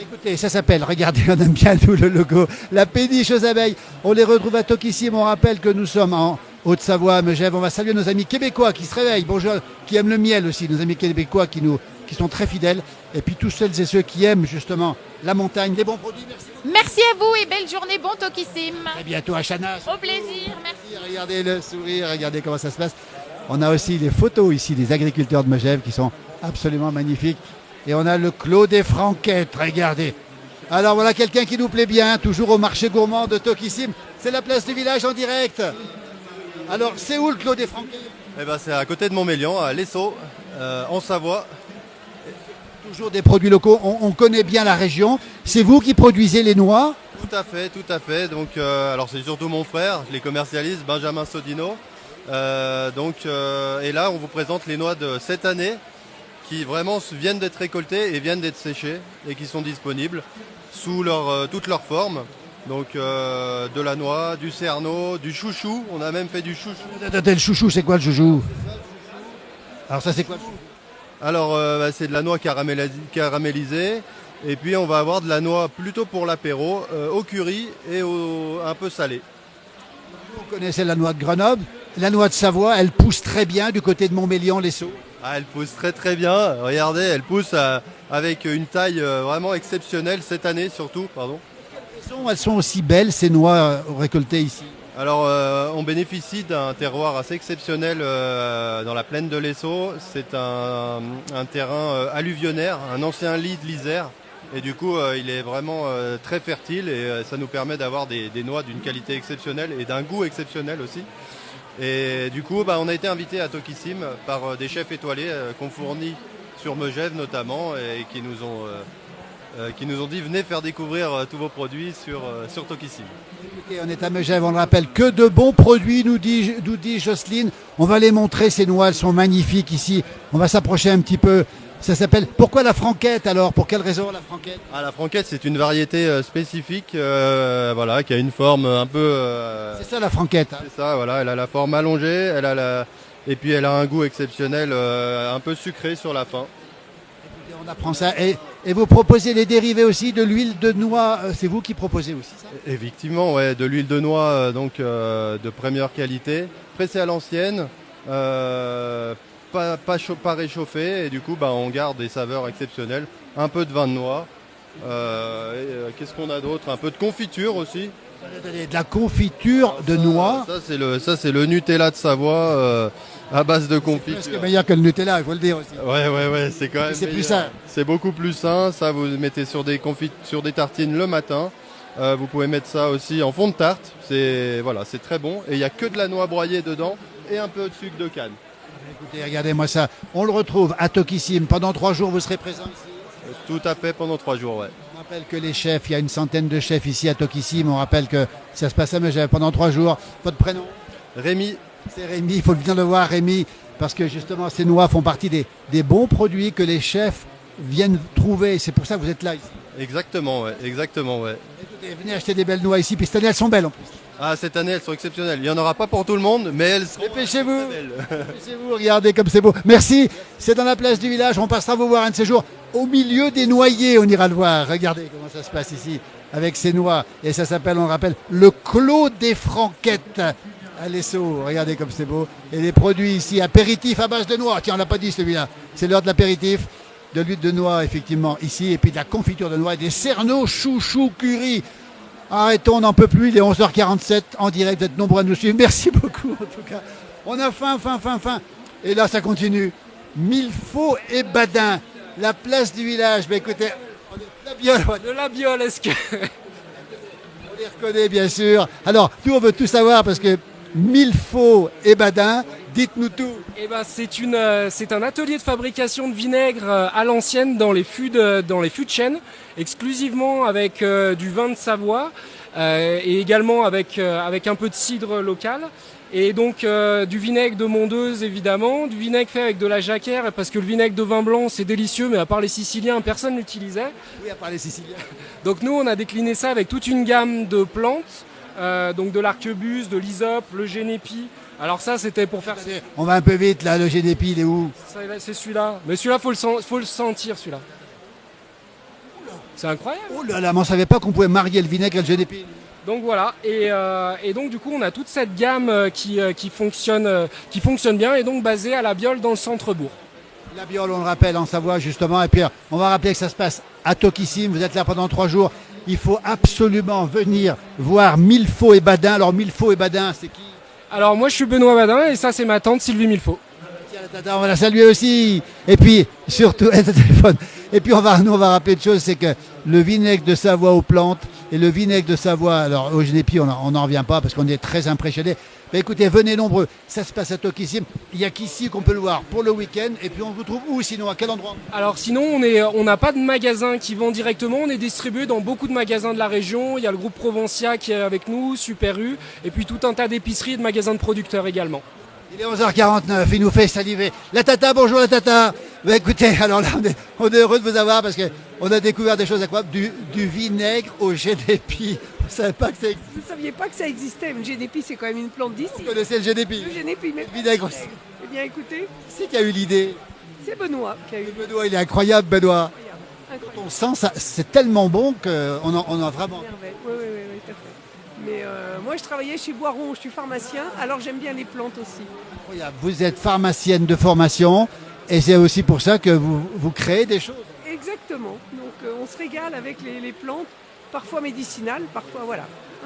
Écoutez, ça s'appelle, regardez, on aime bien nous le logo, la péniche aux abeilles. On les retrouve à Tokissim, on rappelle que nous sommes en Haute-Savoie, à Megève. On va saluer nos amis québécois qui se réveillent, bonjour, qui aiment le miel aussi, nos amis québécois qui sont très fidèles. Et puis tous celles et ceux qui aiment justement la montagne, les bons produits. Merci. Merci à vous et belle journée, bon Tokissim. À bientôt à Chana. Au plaisir, merci. Regardez le sourire, regardez comment ça se passe. On a aussi des photos ici des agriculteurs de Megève qui sont absolument magnifiques. Et on a le Clos des Franquettes, regardez. Alors voilà quelqu'un qui nous plaît bien, toujours au marché gourmand de Tokissim. C'est la place du village en direct. Alors c'est où le Clos des Franquettes? Eh ben, c'est à côté de Montmélian, à Lesso, en Savoie. Toujours des produits locaux, on connaît bien la région. C'est vous qui produisez les noix? Tout à fait, tout à fait. Donc, alors c'est surtout mon frère, je les commercialise, Benjamin Sodino. Et là, on vous présente les noix de cette année qui vraiment viennent d'être récoltées et viennent d'être séchées et qui sont disponibles sous toutes leurs formes. Donc de la noix, du cerneau, du chouchou. On a même fait du chouchou. Le chouchou, c'est quoi le chouchou? Alors ça, c'est quoi le chouchou? Alors c'est de la noix caramélisée. Et puis on va avoir de la noix plutôt pour l'apéro, au curry et un peu salé. Vous connaissez la noix de Grenoble, la noix de Savoie, elle pousse très bien du côté de Montmélian, Lesso. Ah, elle pousse très très bien. Regardez, elle pousse avec une taille vraiment exceptionnelle cette année surtout. Pardon. Elles sont aussi belles ces noix récoltées ici. Alors on bénéficie d'un terroir assez exceptionnel dans la plaine de Lesso. C'est un terrain alluvionnaire, un ancien lit de l'Isère. Et du coup, il est vraiment très fertile et ça nous permet d'avoir des noix d'une qualité exceptionnelle et d'un goût exceptionnel aussi. Et du coup, on a été invité à Tokissim par des chefs étoilés qu'on fournit sur Megève notamment et qui nous ont dit venez faire découvrir tous vos produits sur Tokissim. On est à Megève, on le rappelle, que de bons produits, nous dit Jocelyne. On va les montrer, ces noix, elles sont magnifiques ici. On va s'approcher un petit peu. Ça s'appelle. Pourquoi la franquette alors? Pour quelle raison la franquette? La franquette, c'est une variété spécifique, qui a une forme un peu. C'est ça la franquette. C'est ça, voilà. Elle a la forme allongée, et puis elle a un goût exceptionnel, un peu sucré sur la fin. Écoutez, on apprend ça. Et vous proposez les dérivés aussi de l'huile de noix. C'est vous qui proposez aussi ça? Effectivement, ouais, de l'huile de noix, de première qualité, pressée à l'ancienne. Pas réchauffé et du coup on garde des saveurs exceptionnelles, un peu de vin de noix, qu'est-ce qu'on a d'autre, un peu de confiture aussi. De la confiture de noix. Ça c'est le Nutella de Savoie à base de confiture. C'est meilleur que le Nutella, il faut le dire aussi. Ouais, c'est quand même. C'est plus sain. C'est beaucoup plus sain. Ça vous mettez sur des tartines le matin. Vous pouvez mettre ça aussi en fond de tarte. C'est très bon et il n'y a que de la noix broyée dedans et un peu de sucre de canne. Écoutez, regardez-moi ça. On le retrouve à Tokissim. Pendant 3 jours, vous serez présent ici? Tout à fait, pendant 3 jours, ouais. On rappelle que les chefs, il y a une centaine de chefs ici à Tokissim. On rappelle que ça se passe à Megève pendant 3 jours. Votre prénom? Rémi. C'est Rémi. Il faut bien le voir, Rémi, parce que justement, ces noix font partie des bons produits que les chefs viennent trouver. C'est pour ça que vous êtes là ici. Exactement, ouais. Écoutez, venez acheter des belles noix ici. Puis cette année, elles sont belles en plus. Cette année, elles sont exceptionnelles. Il n'y en aura pas pour tout le monde, mais elles sont Dépêchez-vous. Dépêchez-vous, regardez comme c'est beau. Merci. C'est dans la place du village. On passera vous voir un de ces jours. Au milieu des noyers, on ira le voir. Regardez comment ça se passe ici avec ces noix. Et ça s'appelle, on le rappelle, le Clos des Franquettes à Lesso. Regardez comme c'est beau. Et les produits ici, apéritifs à base de noix. Tiens, on l'a pas dit celui-là. C'est l'heure de l'apéritif. De l'huile de noix, effectivement, ici. Et puis de la confiture de noix et des cerneaux chouchou curry. Arrêtons, on n'en peut plus, il est 11h47 en direct, vous êtes nombreux à nous suivre. Merci beaucoup en tout cas. On a faim. Et là ça continue. Milfaux et Badin, la place du village. Écoutez, de la biole, est-ce que... On les reconnaît bien sûr. Alors, nous on veut tout savoir parce que Milfaux et Badin, dites-nous tout. C'est un atelier de fabrication de vinaigre à l'ancienne dans les fûts de chêne, exclusivement avec du vin de Savoie et également avec un peu de cidre local. Et donc du vinaigre de Mondeuse évidemment, du vinaigre fait avec de la jacquère parce que le vinaigre de vin blanc c'est délicieux mais à part les Siciliens personne l'utilisait. Oui, à part les Siciliens. Donc nous on a décliné ça avec toute une gamme de plantes, donc de l'arquebuse, de l'hysope, le génépi. Alors ça c'était pour faire... On va un peu vite là, le génépi il est où? C'est celui-là. Mais celui-là faut le sentir celui-là. C'est incroyable. Oh là là, mais on savait pas qu'on pouvait marier le vinaigre et le génépi. Donc voilà, et donc du coup on a toute cette gamme qui fonctionne bien et donc basée à la Biole dans le centre-bourg. La Biole, on le rappelle, en Savoie justement, et puis on va rappeler que ça se passe à Tokissim, vous êtes là pendant 3 jours, il faut absolument venir voir Milfaux et Badin. Alors Milfaux et Badin, c'est qui? Alors moi je suis Benoît Badin et ça c'est ma tante Sylvie Milfaux. Tiens, la tata, on va la saluer aussi. Et puis, surtout, téléphone. Et puis, nous, on va rappeler une chose, c'est que le vinaigre de Savoie aux plantes et le vinaigre de Savoie, alors au Génépi, on n'en revient pas parce qu'on est très impressionnés. Mais écoutez, venez nombreux. Ça se passe à Tokissim. Il n'y a qu'ici qu'on peut le voir pour le week-end. Et puis, on vous trouve où sinon? À quel endroit? Alors sinon, on n'a pas de magasin qui vend directement. On est distribué dans beaucoup de magasins de la région. Il y a le groupe Provencia qui est avec nous, Super U, et puis tout un tas d'épiceries et de magasins de producteurs également. Il est 11h49, il nous fait saliver. La tata, bonjour la tata. Bah, écoutez, alors là, on est heureux de vous avoir parce qu'on a découvert des choses incroyables. Du vinaigre au génépi. Vous ne savez pas que ça existe? Vous ne saviez pas que ça existait. Le génépi, c'est quand même une plante d'ici. Vous connaissez le génépi? Le génépi, mais le vinaigre aussi. Eh bien, écoutez. C'est qui a eu l'idée? C'est Benoît qui a eu. Benoît, il est incroyable, Benoît. Incroyable. On sent ça, c'est tellement bon qu'on a vraiment. Oui, tout à fait. Mais moi, je travaillais chez Boiron, je suis pharmacien, alors j'aime bien les plantes aussi. Incroyable. Vous êtes pharmacienne de formation et c'est aussi pour ça que vous créez des choses. Exactement. Donc on se régale avec les plantes, parfois médicinales, parfois voilà.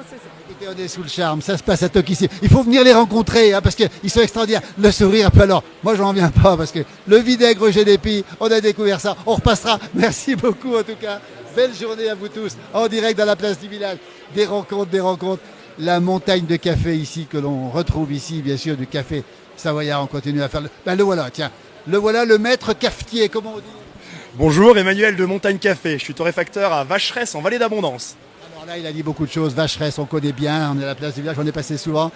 C'est ça. Écoutez, on est sous le charme, ça se passe à Tokissim. Il faut venir les rencontrer parce qu'ils sont extraordinaires. Le sourire, alors moi j'en reviens pas parce que le vinaigre au génépi, on a découvert ça. On repassera. Merci beaucoup en tout cas. Belle journée à vous tous, en direct dans la place du village. Des rencontres. La montagne de café ici que l'on retrouve ici, bien sûr, du café savoyard. On continue à faire le voilà, tiens. Le voilà, le maître cafetier, comment on dit? Bonjour, Emmanuel de Montagne Café. Je suis torréfacteur à Vacheresse en Vallée d'Abondance. Alors là, il a dit beaucoup de choses. Vacheresse, on connaît bien, on est à la place du village, on est passé souvent.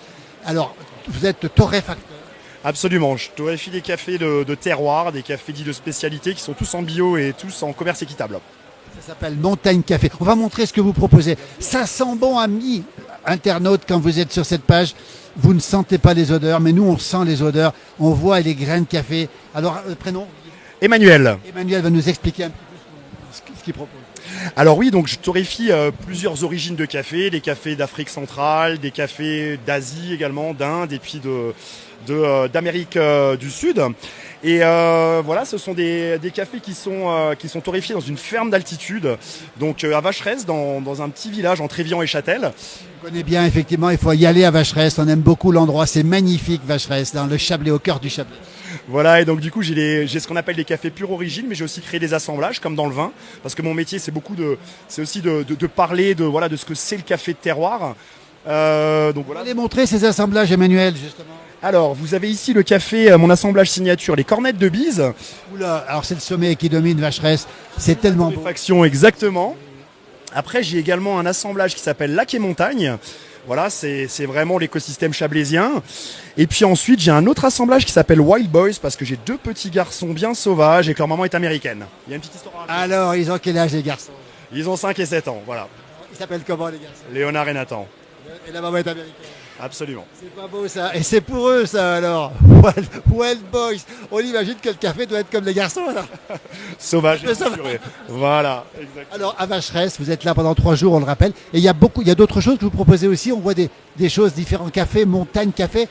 Alors, vous êtes torréfacteur? Absolument, je torréfie des cafés de terroir, des cafés dits de spécialité qui sont tous en bio et tous en commerce équitable. Ça s'appelle Montagne Café. On va montrer ce que vous proposez. Ça sent bon, amis internautes, quand vous êtes sur cette page. Vous ne sentez pas les odeurs, mais nous, on sent les odeurs. On voit les grains de café. Alors, prénom? Emmanuel. Emmanuel va nous expliquer un petit peu ce qu'il propose. Alors oui, donc je torréfie plusieurs origines de café, des cafés d'Afrique centrale, des cafés d'Asie également, d'Inde et puis d'Amérique du Sud. Et voilà, ce sont des cafés qui sont torréfiés dans une ferme d'altitude, donc à Vacheresse, dans un petit village entre Évian et Châtel. On connaît bien, effectivement, il faut y aller à Vacheresse. On aime beaucoup l'endroit, c'est magnifique Vacheresse, dans le Chablais, au cœur du Chablais. Voilà, et donc du coup j'ai ce qu'on appelle des cafés pure origine, mais j'ai aussi créé des assemblages comme dans le vin, parce que mon métier c'est aussi de parler de ce que c'est le café de terroir. Donc voilà. Vous allez montrer ces assemblages, Emmanuel, justement. Alors, vous avez ici le café, mon assemblage signature, les cornettes de bise. Oula, alors c'est le sommet qui domine Vacheresse, c'est tellement beau. Faction, exactement. Après, j'ai également un assemblage qui s'appelle Lac et Montagne. Voilà, c'est vraiment l'écosystème chablaisien. Et puis ensuite, j'ai un autre assemblage qui s'appelle Wild Boys parce que j'ai deux petits garçons bien sauvages et que leur maman est américaine. Il y a une petite histoire à raconter. Alors, ils ont quel âge les garçons? Ils ont 5 et 7 ans, voilà. Ils s'appellent comment les garçons? Léonard et Nathan. Et la maman est américaine? Absolument. C'est pas beau ça. Et c'est pour eux ça alors. Wild Boys. On imagine que le café doit être comme les garçons alors. Sauvage et sauvage. Voilà, exactement. Alors à Vacheresse, vous êtes là pendant 3 jours, on le rappelle. Et il y a d'autres choses que vous proposez aussi. On voit des choses différentes. Café, montagne, café.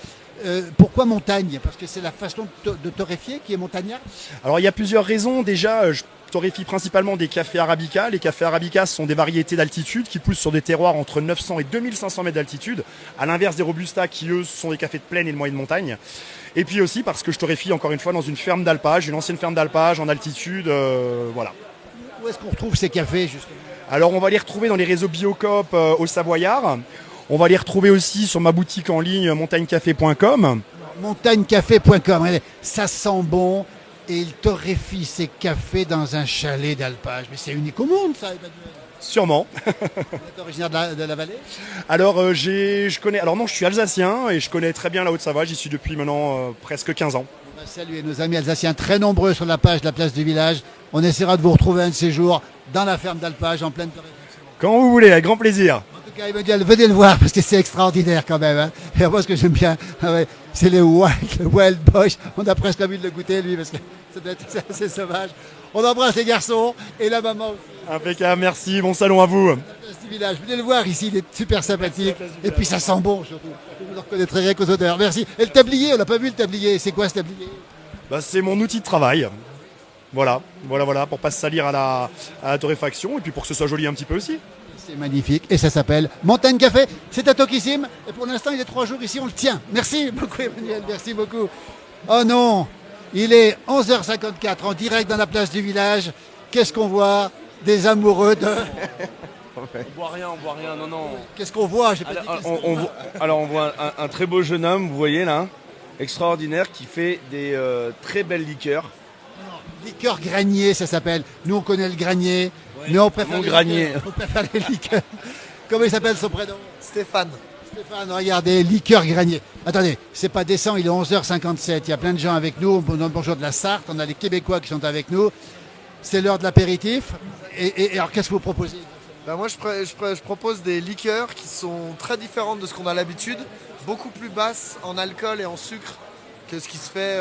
Pourquoi montagne? Parce que c'est la façon de torréfier qui est montagnard? Alors il y a plusieurs raisons. Déjà, je torréfie principalement des cafés arabica. Les cafés arabica sont des variétés d'altitude qui poussent sur des terroirs entre 900 et 2500 mètres d'altitude, à l'inverse des robusta qui eux sont des cafés de plaine et de moyenne montagne. Et puis aussi parce que je torréfie encore une fois dans une ferme d'alpage, une ancienne ferme d'alpage en altitude, voilà. Où est-ce qu'on retrouve ces cafés justement? Alors on va les retrouver dans les réseaux Biocoop au Savoyard. On va les retrouver aussi sur ma boutique en ligne montagnecafé.com. Montagnecafé.com, ça sent bon. Et il torréfie ses cafés dans un chalet d'alpage. Mais c'est unique au monde, ça, Emmanuel. Sûrement. Vous êtes originaire de la vallée? Alors, je connais. Alors non, je suis alsacien et je connais très bien la Haute-Savoie. J'y suis depuis maintenant presque 15 ans. On va saluer nos amis alsaciens très nombreux sur la page de la place du village. On essaiera de vous retrouver un de ces jours dans la ferme d'alpage en pleine torréfaction. Quand vous voulez, avec grand plaisir. En tout cas, Emmanuel, venez le voir parce que c'est extraordinaire quand même. Hein. Et moi, ce que j'aime bien, c'est les Wild Boys. On a presque envie de le goûter, lui, parce que ça doit être assez sauvage. On embrasse les garçons et la maman aussi. Impeccable, merci. Bon salon à vous. La place du village. Venez le voir ici, il est super sympathique. Et puis ça sent bon, surtout. Vous le reconnaîtrez rien qu'aux odeurs. Merci. Et le tablier, on n'a pas vu le tablier. C'est quoi ce tablier? C'est mon outil de travail. Voilà, pour pas se salir à la torréfaction et puis pour que ce soit joli un petit peu aussi. C'est magnifique. Et ça s'appelle Montagne Café. C'est à Tokissime. Et pour l'instant, il est 3 jours ici, on le tient. Merci beaucoup, Emmanuel. Merci beaucoup. Oh non, il est 11h54 en direct dans la place du village. Qu'est-ce qu'on voit? Des amoureux de... On voit rien, non. Qu'est-ce qu'on voit? J'ai pas Alors, dit qu'est-ce qu'on voit. on voit un très beau jeune homme, vous voyez là, extraordinaire, qui fait des très belles liqueurs. Liqueur granier, ça s'appelle. Nous, on connaît le granier, mais on préfère Mon les granier. liqueurs. On préfère les liqueurs. Comment il s'appelle son prénom? Stéphane. Stéphane, regardez, liqueur granier. Attendez, c'est pas décent, il est 11h57. Il y a plein de gens avec nous. On donne bonjour de la Sarthe. On a les Québécois qui sont avec nous. C'est l'heure de l'apéritif. Et alors, qu'est-ce que vous proposez? Ben moi, je propose des liqueurs qui sont très différentes de ce qu'on a l'habitude, beaucoup plus basses en alcool et en sucre que ce qui se fait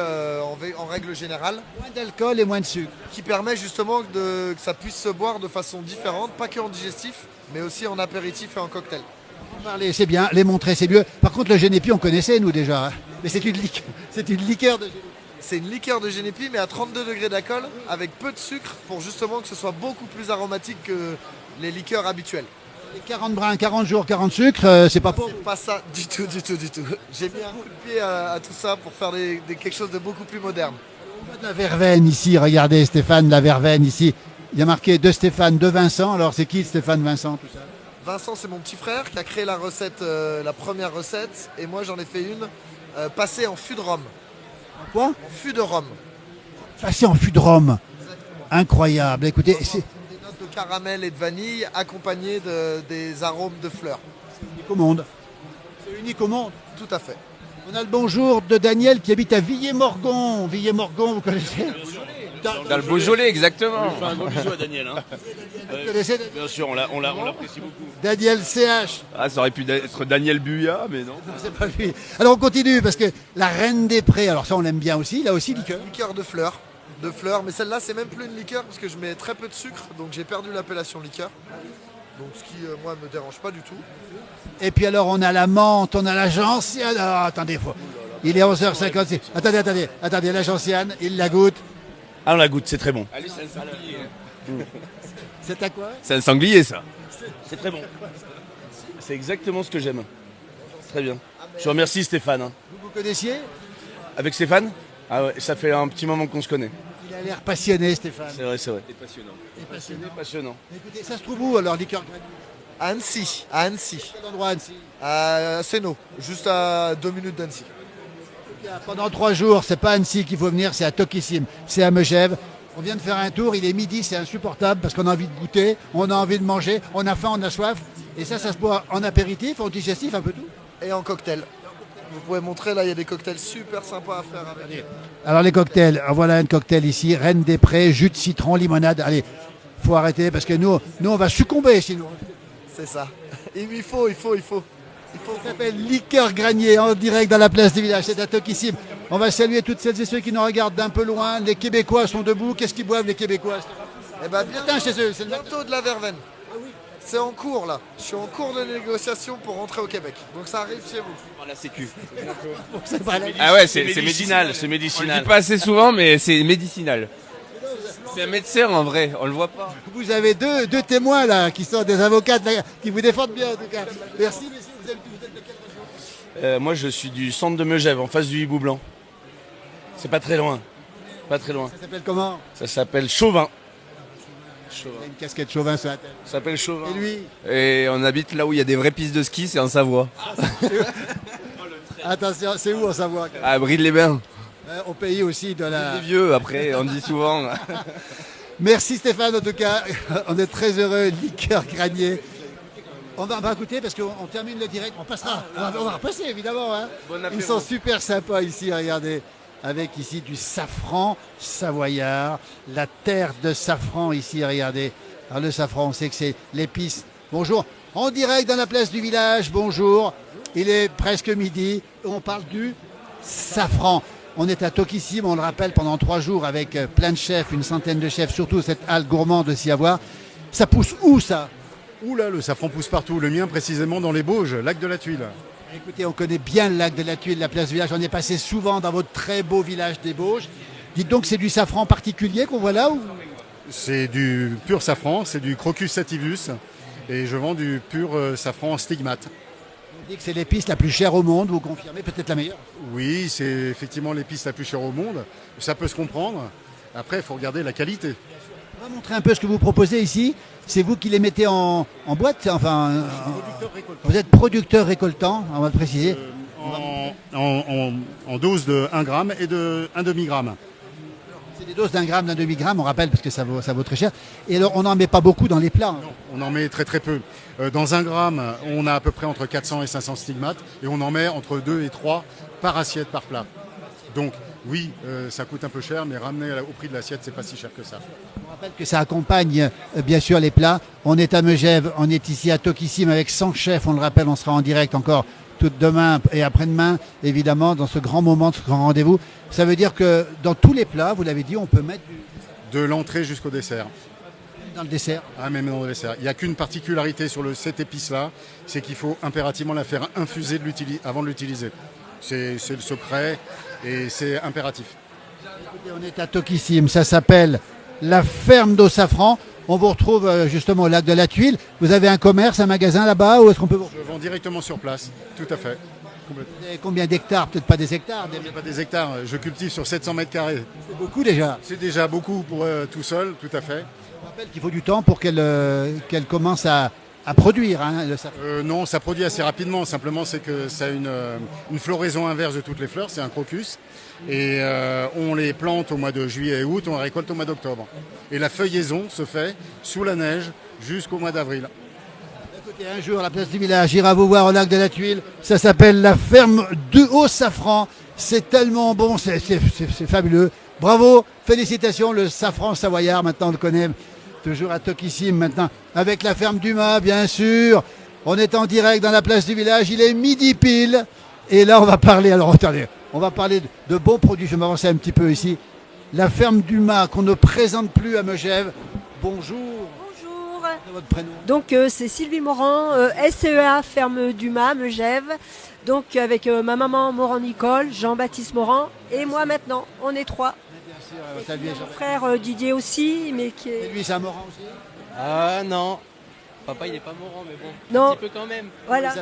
en règle générale. Moins d'alcool et moins de sucre. Qui permet justement que ça puisse se boire de façon différente, pas que en digestif, mais aussi en apéritif et en cocktail. Parler, c'est bien, les montrer, c'est mieux. Par contre, le Génépi, on connaissait, nous, déjà. Hein. Mais c'est une liqueur de Génépi. C'est une liqueur de Génépi, mais à 32 degrés d'alcool, avec peu de sucre, pour justement que ce soit beaucoup plus aromatique que les liqueurs habituelles. Les 40 brins, 40 jours, 40 sucres, c'est pas pauvre. C'est pas ça du tout. J'ai mis un coup de pied à tout ça pour faire quelque chose de beaucoup plus moderne. On voit de la verveine ici, regardez Stéphane, la verveine ici. Il y a marqué de Stéphane, de Vincent. Alors c'est qui Stéphane, Vincent, tout ça? Vincent, c'est mon petit frère qui a créé la recette, la première recette, et moi j'en ai fait une passée en fût de rhum. En quoi? En fût de rhum. Passé en fût de rhum. Incroyable. Écoutez, c'est des notes de caramel et de vanille accompagnées des arômes de fleurs. unique au monde. C'est unique au monde. Tout à fait. On a le bonjour de Daniel qui habite à Villers-Morgon. Villers-Morgon, vous connaissez? Dans le Beaujolais, exactement. On fait un gros bisou à Daniel. Hein. Vous connaissez? Bien sûr, on l'apprécie beaucoup. Daniel CH. Ah, ça aurait pu être Daniel Buya, mais non. C'est pas lui. Alors on continue parce que la Reine des Prés, alors ça on l'aime bien aussi, là aussi liqueur. Liqueur de fleurs, mais celle-là c'est même plus une liqueur parce que je mets très peu de sucre, donc j'ai perdu l'appellation liqueur. Donc ce qui moi me dérange pas du tout. Et puis alors on a la menthe, on a la gentiane. Alors attendez, il est 11h56. Attendez, la gentiane, il la goûte. Ah, on la goûte, c'est très bon. Ah, lui, c'est un sanglier. C'est à quoi? C'est un sanglier, ça. C'est très bon. C'est exactement ce que j'aime. Très bien. Je vous remercie Stéphane. Hein. Vous connaissiez? Avec Stéphane? Ah ouais, ça fait un petit moment qu'on se connaît. Il a l'air passionné, Stéphane. C'est vrai. C'est passionnant. Passionnant. Écoutez, ça se trouve où alors, liqueur granier? À Annecy. Quel endroit à Annecy? À Sénaux, juste à 2 minutes d'Annecy. Pendant 3 jours, c'est pas à Annecy qu'il faut venir, c'est à Tokissime, c'est à Megève. On vient de faire un tour, il est midi, c'est insupportable parce qu'on a envie de goûter, on a envie de manger, on a faim, on a soif. Et ça se boit en apéritif, en digestif, un peu tout. Et en cocktail. Vous pouvez montrer, là, il y a des cocktails super sympas à faire avec. Alors les cocktails, voilà un cocktail ici, Reine des Prés, jus de citron, limonade. Allez, faut arrêter parce que nous on va succomber sinon. C'est ça. Il faut. Ça s'appelle Liqueur Granier en direct dans la place du village, c'est à Tokissime. On va saluer toutes celles et ceux qui nous regardent d'un peu loin. Les Québécois sont debout. Qu'est-ce qu'ils boivent les Québécois? Eh ben bientôt chez eux, c'est bientôt de la verveine. C'est en cours là. Je suis en cours de négociation pour rentrer au Québec. Donc ça arrive chez vous. La sécu. Ah ouais, c'est médicinal. C'est On médicinal. le dit pas assez souvent, mais c'est médicinal. C'est un médecin en vrai, on le voit pas. Vous avez deux témoins là, qui sont des avocats qui vous défendent bien en tout cas. Merci messieurs, vous êtes de quelle région? Moi je suis du centre de Megève, en face du Hibou Blanc. C'est pas très loin. Ça s'appelle comment? Ça s'appelle Chauvin. Il a une casquette Chauvin sur la tête. Ça s'appelle Chauvin. Et lui? Et on habite là où il y a des vraies pistes de ski, c'est en Savoie. Attention, c'est où en Savoie? À Bride-les-Bains. Au pays aussi de la... Des vieux, après, on dit souvent. Merci Stéphane, en tout cas. On est très heureux. Liqueur Granier. On va goûter parce qu'on termine le direct. On passera. On va repasser, évidemment. Hein. Ils sont super sympas ici, regardez. Avec ici du safran savoyard. La terre de safran ici, regardez. Alors, le safran, on sait que c'est l'épice. Bonjour. En direct dans la place du village. Bonjour. Il est presque midi. On parle du safran. On est à Tokissime, on le rappelle, pendant 3 jours avec plein de chefs, une centaine de chefs, surtout cette halle gourmande de s'y avoir. Ça pousse où ça? Ouh là, le safran pousse partout. Le mien précisément dans les Bauges, lac de la Tuile. Écoutez, on connaît bien le lac de la Tuile, la place du village. On est passé souvent dans votre très beau village des Bauges. Dites donc, c'est du safran particulier qu'on voit là ou... C'est du pur safran, c'est du Crocus sativus. Et je vends du pur safran stigmate. On dit que c'est l'épice la plus chère au monde, vous confirmez, peut-être la meilleure? Oui, c'est effectivement l'épice la plus chère au monde. Ça peut se comprendre. Après, il faut regarder la qualité. On va montrer un peu ce que vous proposez ici. C'est vous qui les mettez en boîte, enfin, vous êtes producteur récoltant, on va le préciser. En dose de 1 gramme et de 1 demi-gramme. C'est des doses d'1 gramme, d'1 demi-gramme, on rappelle, parce que ça vaut très cher. Et alors, on n'en met pas beaucoup dans les plats. Non, on en met très très peu. Dans 1 gramme, on a à peu près entre 400 et 500 stigmates, et on en met entre 2 et 3 par assiette, par plat. Donc, oui, ça coûte un peu cher, mais ramené au prix de l'assiette, c'est pas si cher que ça. On rappelle que ça accompagne bien sûr les plats. On est à Megève, on est ici à Tokissime avec 100 chefs, on le rappelle, on sera en direct encore tout demain et après-demain, évidemment, dans ce grand moment, ce grand rendez-vous. Ça veut dire que dans tous les plats, vous l'avez dit, on peut mettre de l'entrée jusqu'au dessert. Dans le dessert? Ah, même dans le dessert. Il n'y a qu'une particularité sur cette épice-là, c'est qu'il faut impérativement la faire infuser avant de l'utiliser. C'est le secret et c'est impératif. Écoutez, on est à Tokissime, ça s'appelle la ferme d'eau safran. On vous retrouve justement au lac de la Tuile. Vous avez un commerce, un magasin là-bas, ou est-ce qu'on peut vous... Je vends directement sur place, tout à fait. Vous avez combien d'hectares? Peut-être pas des hectares. Pas des hectares, je cultive sur 700 mètres carrés. C'est beaucoup déjà. C'est déjà beaucoup pour tout seul, tout à fait. On rappelle qu'il faut du temps pour qu'elle commence à produire. Hein, non, ça produit assez rapidement. Simplement, c'est que ça a une floraison inverse de toutes les fleurs. C'est un crocus. Et on les plante au mois de juillet et août, on les récolte au mois d'octobre. Et la feuillaison se fait sous la neige jusqu'au mois d'avril. Écoutez, un jour, à la place du village, j'irai vous voir au lac de la Tuile. Ça s'appelle la ferme de haut safran. C'est tellement bon, c'est fabuleux. Bravo, félicitations, le safran savoyard, maintenant on le connaît. Toujours à Tokissime maintenant, avec la ferme du Mât, bien sûr. On est en direct dans la place du village, il est midi pile. Et là, on va parler, alors attendez, on va parler de bons produits. Je vais m'avancer un petit peu ici. La ferme du Mât, qu'on ne présente plus à Megève. Bonjour. Bonjour. Votre prénom? Donc, c'est Sylvie Morand, SEA Ferme du Mât, Megève. Donc, avec ma maman Morand-Nicole, Jean-Baptiste Morand, et moi maintenant, on est 3. Salut, mon frère Didier aussi, mais qui est... Et lui, c'est un Morand aussi? Ah non, papa il n'est pas Morand, mais bon, non. un petit peu quand même. Voilà,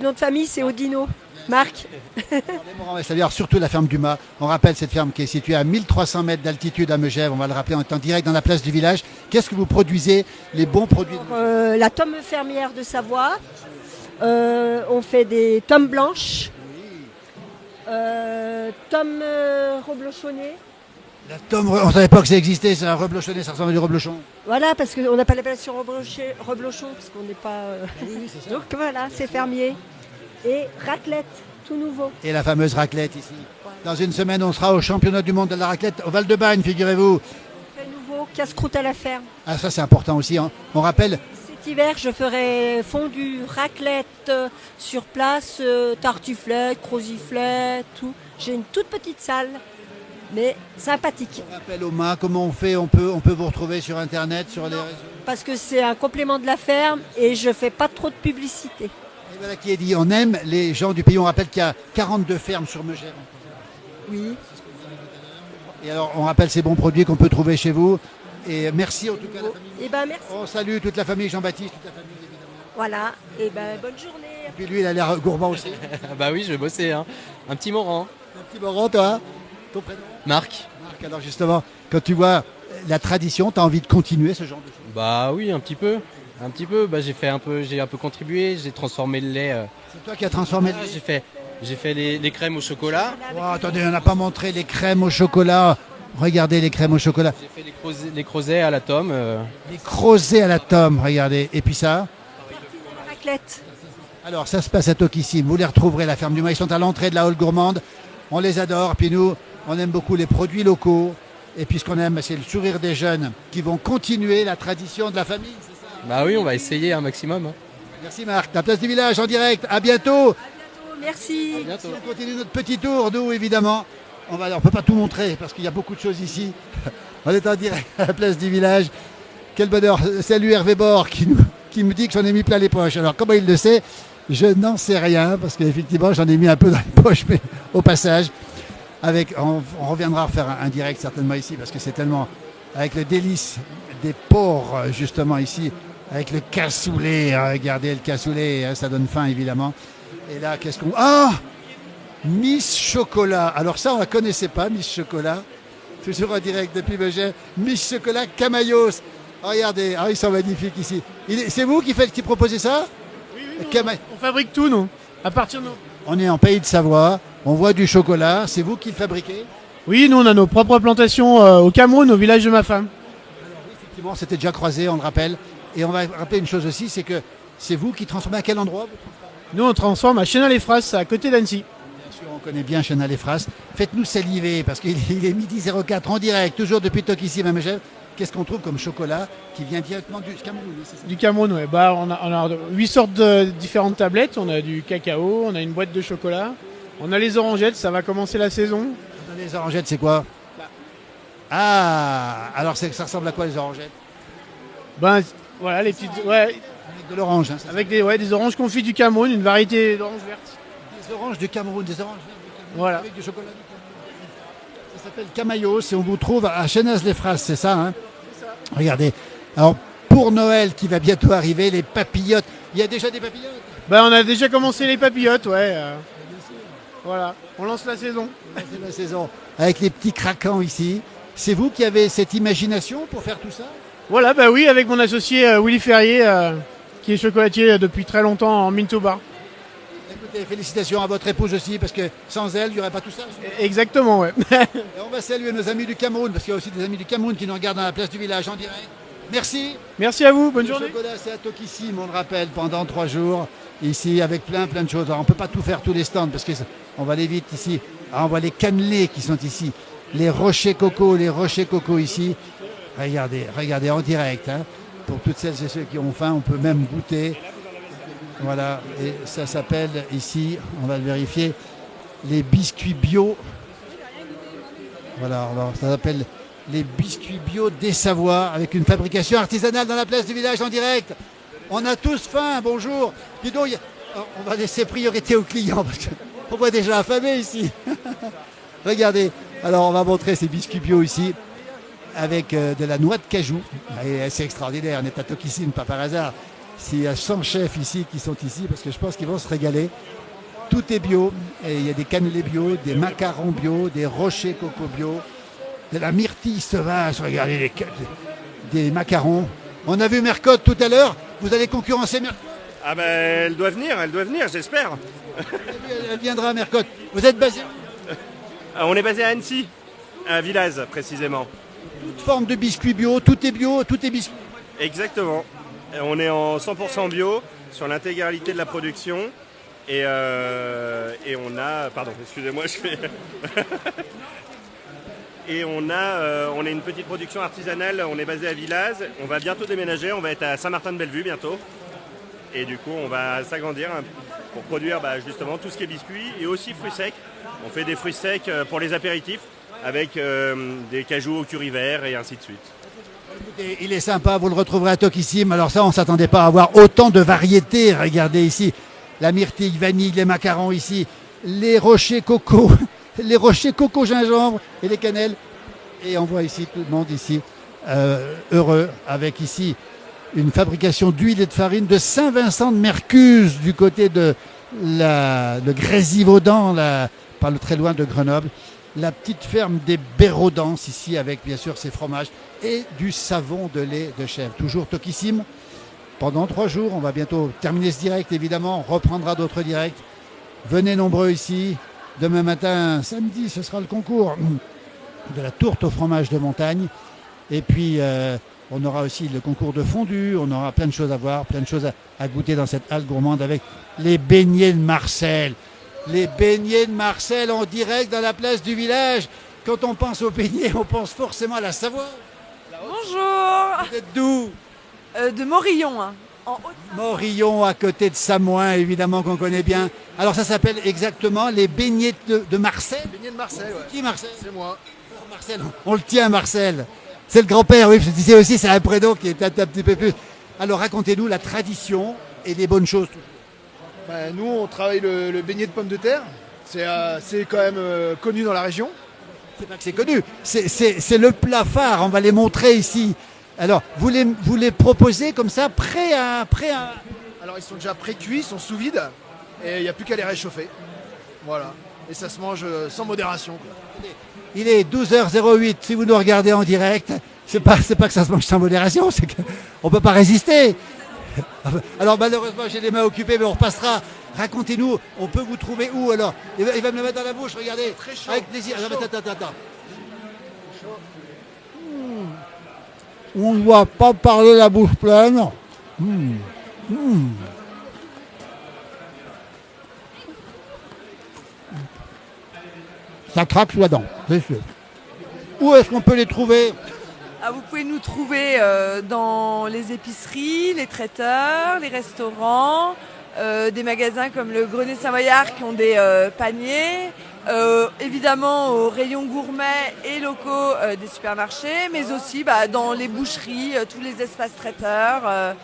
notre famille c'est Odino, Marc. C'est-à-dire surtout la ferme du Mât. On rappelle cette ferme qui est située à 1300 mètres d'altitude à Megève. On va le rappeler, on est en direct dans la place du village. Qu'est-ce que vous produisez, les bons produits La tome fermière de Savoie. On fait des tomes blanches, tomes reblochonnées. La tome, on ne savait pas que ça existait, c'est un reblochonné, ça ressemble à du reblochon. Voilà, parce qu'on n'a pas l'appellation reblochon, parce qu'on n'est pas... Donc voilà, c'est fermier. Et raclette, tout nouveau. Et la fameuse raclette ici. Dans une semaine, on sera au championnat du monde de la raclette au Val-de-Bagne, figurez-vous. Très nouveau, casse-croûte à la ferme. Ah, ça c'est important aussi, hein. On rappelle... Cet hiver, je ferai fondue, raclette sur place, tartiflette, croziflette, tout. J'ai une toute petite salle, mais sympathique. On rappelle au Mât, comment on fait, on peut vous retrouver sur Internet, sur les réseaux? Parce que c'est un complément de la ferme et je fais pas trop de publicité. Et voilà qui est dit, on aime les gens du pays. On rappelle qu'il y a 42 fermes sur Megève. Oui. Et alors, on rappelle ces bons produits qu'on peut trouver chez vous. Et merci en tout cas à la famille. Et ben merci. On salue toute la famille Jean-Baptiste, toute la famille évidemment. Voilà, et ben bonne journée. Et puis lui, il a l'air gourmand aussi. Bah oui, je vais bosser, hein. Un petit Morand. Un petit Morand, toi? Ton prénom? Marc. Marc, alors justement, quand tu vois la tradition, tu as envie de continuer ce genre de choses? Bah oui, un petit peu. Un petit peu. Bah, j'ai un peu contribué, j'ai transformé le lait. C'est toi qui as transformé le lait? J'ai fait les crèmes au chocolat. Oh, attendez, on n'a pas montré les crèmes au chocolat. Regardez les crèmes au chocolat. J'ai fait les crozets à la tome. Les crozets à la tome, regardez. Et puis ça? Raclette. Alors, ça se passe à Tokissime. Vous les retrouverez, la ferme du Mât. Ils sont à l'entrée de la Haute Gourmande. On les adore. Puis nous, on aime beaucoup les produits locaux. Et puis ce qu'on aime, c'est le sourire des jeunes qui vont continuer la tradition de la famille. C'est ça? Bah oui, on va essayer un maximum. Hein. Merci Marc. La place du village en direct. À bientôt. Merci. À bientôt. On continue notre petit tour, nous, évidemment. On ne peut pas tout montrer parce qu'il y a beaucoup de choses ici. On est en direct à la place du village. Quel bonheur. Salut Hervé Bord qui me dit que j'en ai mis plein les poches. Alors comment il le sait? Je n'en sais rien parce qu'effectivement j'en ai mis un peu dans les poches, mais au passage. On reviendra refaire un direct certainement ici parce que c'est tellement avec le délice des porcs justement ici avec le cassoulet. Hein, regardez le cassoulet, hein, ça donne faim évidemment. Et là, qu'est-ce qu'on... Ah, Miss Chocolat. Alors ça, on la connaissait pas, Miss Chocolat. Toujours en direct depuis Megève. Miss Chocolat Camayos. Regardez, ils sont magnifiques ici. C'est vous qui proposez ça? Oui, on fabrique tout, nous. À partir de nous. On est en pays de Savoie, on voit du chocolat. C'est vous qui le fabriquez? Oui, nous, on a nos propres plantations au Cameroun, au village de ma femme. Effectivement, c'était déjà croisé, on le rappelle. Et on va rappeler une chose aussi, c'est que c'est vous qui transformez à quel endroit? Nous, on transforme à Chenal-les-Frasses, à côté d'Annecy. Bien sûr, on connaît bien Chenal-les-Frasses. Faites-nous saliver, parce qu'il est midi 04 en direct, toujours depuis Tokissim à Megève. Qu'est-ce qu'on trouve comme chocolat qui vient directement du Cameroun? Du Cameroun, oui. Bah, on a 8 sortes de différentes tablettes. On a du cacao, on a une boîte de chocolat. On a les orangettes, ça va commencer la saison. Les orangettes, c'est quoi? Ah, alors ça ressemble à quoi les orangettes? Ben, voilà, les petites... Ouais, avec de l'orange. Hein, avec des oranges confites du Cameroun, une variété d'oranges vertes. Des oranges du Cameroun, des oranges vertes du Cameroun, voilà. Avec du chocolat du Cameroun. Ça s'appelle Camayos et on vous trouve à Chenaz-les-Frasses, c'est ça, hein? C'est ça. Regardez. Alors, pour Noël qui va bientôt arriver, les papillotes. Il y a déjà des papillotes? Ben, on a déjà commencé les papillotes, ouais. Voilà, on lance la saison. C'est la saison. Avec les petits craquants ici. C'est vous qui avez cette imagination pour faire tout ça? Voilà, bah oui, avec mon associé Willy Ferrier, qui est chocolatier depuis très longtemps en Minto Bar. Écoutez, félicitations à votre épouse aussi, parce que sans elle, il n'y aurait pas tout ça. Exactement, ouais. Et on va saluer nos amis du Cameroun, parce qu'il y a aussi des amis du Cameroun qui nous regardent dans la place du village en direct. Merci. Merci à vous, bonne journée. Le chocolat, c'est à Tokissim, on le rappelle, pendant 3 jours, ici, avec plein de choses. Alors, on ne peut pas tout faire, tous les stands, parce qu'on va aller vite ici. Alors, on voit les cannelés qui sont ici, les rochers coco ici. Regardez en direct. Hein. Pour toutes celles et ceux qui ont faim, on peut même goûter. Voilà, et ça s'appelle ici, on va le vérifier, les biscuits bio. Voilà, alors ça s'appelle les biscuits bio des Savoies, avec une fabrication artisanale dans la place du village en direct. On a tous faim, bonjour. Dis donc, on va laisser priorité aux clients, parce qu'on voit déjà affamé ici. Regardez, alors on va montrer ces biscuits bio ici, avec de la noix de cajou. Et c'est extraordinaire, on est à Tokissim, pas par hasard. S'il y a 100 chefs ici qui sont ici, parce que je pense qu'ils vont se régaler. Tout est bio, et il y a des cannelés bio, des macarons bio, des rochers coco bio, de la myrtille sauvage, regardez des macarons. On a vu Mercotte tout à l'heure, vous allez concurrencer Mercotte? Ah ben elle doit venir, j'espère. Elle viendra Mercotte. Vous êtes basé? On est basé à Annecy, à Villaz précisément. Toute forme de biscuits bio, tout est biscuit. Exactement. On est en 100% bio sur l'intégralité de la production et on a, pardon, excusez-moi, je fais. Et on a une petite production artisanale. On est basé à Villaz. On va bientôt déménager. On va être à Saint-Martin-de-Bellevue bientôt. Et du coup, on va s'agrandir pour produire justement tout ce qui est biscuits et aussi fruits secs. On fait des fruits secs pour les apéritifs avec des cajous au curry vert et ainsi de suite. Écoutez, il est sympa, vous le retrouverez à Tokissim. Alors ça, on ne s'attendait pas à avoir autant de variétés. Regardez ici, la myrtille, vanille, les macarons ici, les rochers coco, les rochers coco gingembre et les cannelles. Et on voit ici tout le monde ici heureux avec ici une fabrication d'huile et de farine de Saint-Vincent de Mercuse du côté de Grésivaudan, pas très loin de Grenoble. La petite ferme des Bérodans ici avec bien sûr ses fromages et du savon de lait de chèvre. Toujours Tokissim pendant 3 jours. On va bientôt terminer ce direct évidemment. On reprendra d'autres directs. Venez nombreux ici. Demain matin, samedi, ce sera le concours de la tourte au fromage de montagne. Et puis on aura aussi le concours de fondue. On aura plein de choses à voir, plein de choses à goûter dans cette halle gourmande avec les beignets de Marcel. Les beignets de Marcel en direct dans la place du village. Quand on pense aux beignets, on pense forcément à la Savoie. Bonjour. Vous êtes d'où? De Morillon. Hein. Morillon, à côté de Samoin, évidemment qu'on connaît bien. Alors ça s'appelle exactement les beignets de Marcel. Les beignets de Marcel, ouais. Qui Marcel? C'est moi. Marcel, on le tient Marcel. C'est le grand-père, oui, parce que c'est aussi, c'est un prénom qui est un petit peu plus. Alors racontez-nous la tradition et les bonnes choses. Nous, on travaille le beignet de pommes de terre. C'est quand même connu dans la région. C'est pas que c'est connu, c'est le plat phare. On va les montrer ici. Alors, vous les proposez comme ça, prêts à... Alors ils sont déjà pré-cuits, ils sont sous vide, et il n'y a plus qu'à les réchauffer. Voilà. Et ça se mange sans modération, quoi. Il est 12h08, si vous nous regardez en direct, c'est pas que ça se mange sans modération, c'est qu'on peut pas résister. Alors malheureusement j'ai les mains occupées, mais on repassera. Racontez-nous, on peut vous trouver où alors? Il va me le mettre dans la bouche, regardez. Très chaud. Avec plaisir. Attends. On ne doit pas parler la bouche pleine. Ça craque sous la dent, c'est sûr. Où est-ce qu'on peut les trouver? Vous pouvez nous trouver dans les épiceries, les traiteurs, les restaurants, des magasins comme le Grenier Savoyard qui ont des paniers, évidemment aux rayons gourmets et locaux des supermarchés, mais aussi dans les boucheries, tous les espaces traiteurs.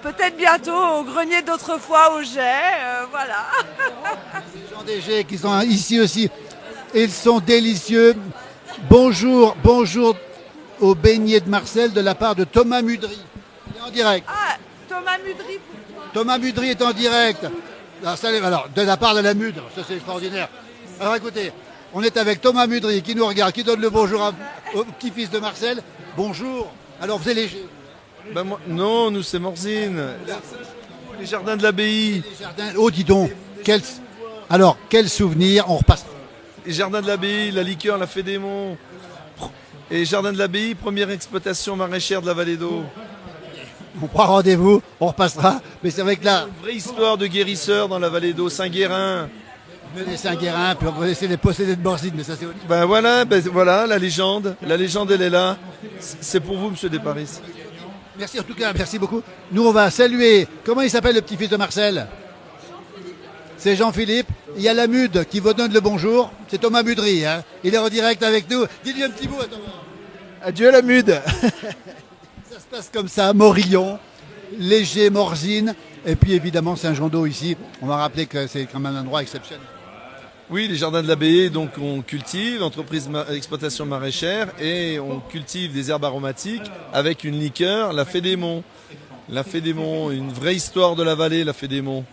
Peut-être bientôt au grenier d'autrefois au jet, voilà. Les gens des jets qui sont ici aussi, ils sont délicieux. Bonjour aux beignets de Marcel de la part de Thomas Mudry. Il est en direct. Ah, Thomas Mudry. Thomas Mudry est en direct. Alors, de la part de la Mudre, ça c'est extraordinaire. Alors écoutez, on est avec Thomas Mudry qui nous regarde, qui donne le bonjour au petit-fils de Marcel. Bonjour. Alors vous êtes léger. Non, nous c'est Morzine. Les jardins de l'abbaye. Oh dis donc, quel souvenir, on repasse. Les jardins de l'abbaye, la liqueur, la Fédémon. Et les jardins de l'abbaye, première exploitation maraîchère de la vallée d'Eau. On prend rendez-vous, on repassera. Mais c'est vrai que là... Une vraie histoire de guérisseurs dans la vallée d'Eau, Saint-Guérin. Venez Saint-Guérin, puis on va laisser les possédés de Morzine, mais ça c'est... Voilà, la légende. La légende, elle est là. C'est pour vous, monsieur Desparis. Merci en tout cas, merci beaucoup. Nous, on va saluer... Comment il s'appelle le petit-fils de Marcel? C'est Jean-Philippe. Il y a la Mude qui vous donne le bonjour. C'est Thomas Mudry. Hein. Il est en direct avec nous. Dis-lui un petit mot à Thomas. Adieu la Mude. Ça se passe comme ça. Morillon, Léger, Morzine. Et puis évidemment Saint-Jean-d'Eau ici. On va rappeler que c'est quand même un endroit exceptionnel. Oui, les jardins de l'abbaye, donc on cultive, entreprise d'exploitation maraîchère, et on cultive des herbes aromatiques avec une liqueur, la Fédémon. La Fédémon, une vraie histoire de la vallée, la Fédémon.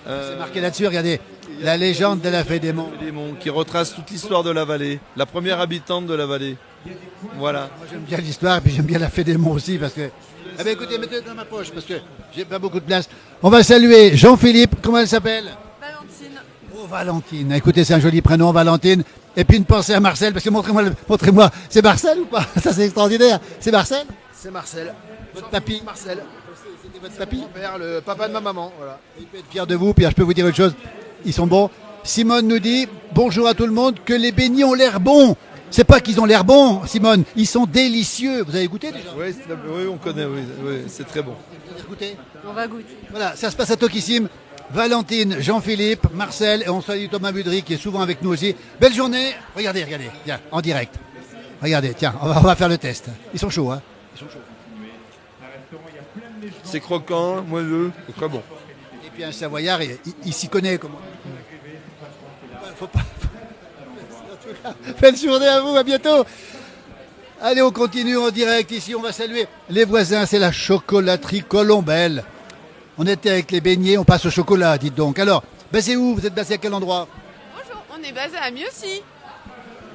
C'est marqué là-dessus, regardez, la légende de la Fédémon. Qui retrace toute l'histoire de la vallée, la première habitante de la vallée. Voilà. Moi j'aime bien l'histoire et puis j'aime bien la Fédémon aussi parce que... Eh bien écoutez, mettez-le dans ma poche parce que j'ai pas beaucoup de place. On va saluer Jean-Philippe, comment elle s'appelle? Valentine. Oh Valentine, écoutez c'est un joli prénom Valentine. Et puis une pensée à Marcel, parce que montrez-moi, c'est Marcel ou pas? Ça c'est extraordinaire, c'est Marcel? C'est Marcel. Votre papy? Marcel. C'était votre papy? Mon père, le papa de ma maman, voilà. Il peut être fier de vous, puis je peux vous dire une chose, ils sont bons. Simone nous dit, bonjour à tout le monde, que les beignets ont l'air bons. C'est pas qu'ils ont l'air bons, Simone, ils sont délicieux. Vous avez goûté déjà? Oui, on connaît, oui, c'est très bon. Vous avez goûté? On va goûter. Voilà, ça se passe à Tokissime. Valentine, Jean-Philippe, Marcel, et on salue Thomas Mudry qui est souvent avec nous aussi. Belle journée. Regardez, tiens, en direct. Regardez, tiens, on va faire le test. Ils sont chauds, hein? Ils sont chauds. C'est croquant, moelleux, c'est très bon. Et puis un Savoyard, il s'y connaît. Comment... Faut pas... Belle journée à vous, à bientôt. Allez, on continue en direct ici, on va saluer les voisins, c'est la chocolaterie Colombelle. On était avec les beignets, on passe au chocolat, dites donc. Alors, basé où? Vous êtes basé à quel endroit? Bonjour, on est basé à Mieuxy.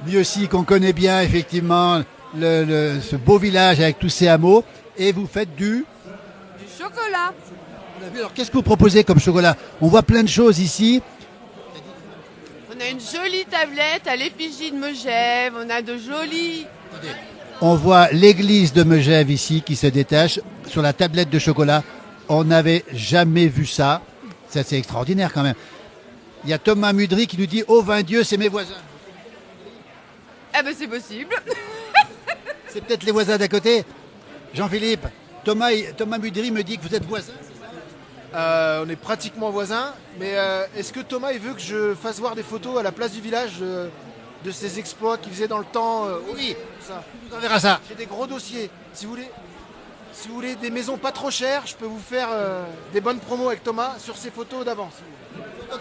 Mieuxy, qu'on connaît bien, effectivement, ce beau village avec tous ces hameaux. Et vous faites du chocolat. Alors, qu'est-ce que vous proposez comme chocolat? On voit plein de choses ici. On a une jolie tablette à l'effigie de Megève, on a de jolis... On voit l'église de Megève ici qui se détache sur la tablette de chocolat. On n'avait jamais vu ça. Ça, c'est extraordinaire quand même. Il y a Thomas Mudry qui nous dit « Oh, vain Dieu, c'est mes voisins ». Eh ben c'est possible. C'est peut-être les voisins d'à côté. Jean-Philippe, Thomas Mudry me dit que vous êtes voisins. On est pratiquement voisins, mais est-ce que Thomas il veut que je fasse voir des photos à la place du village de ses exploits qu'il faisait dans le temps? Oui, ça. On verra ça. J'ai des gros dossiers. Si vous voulez des maisons pas trop chères, je peux vous faire des bonnes promos avec Thomas sur ses photos d'avance.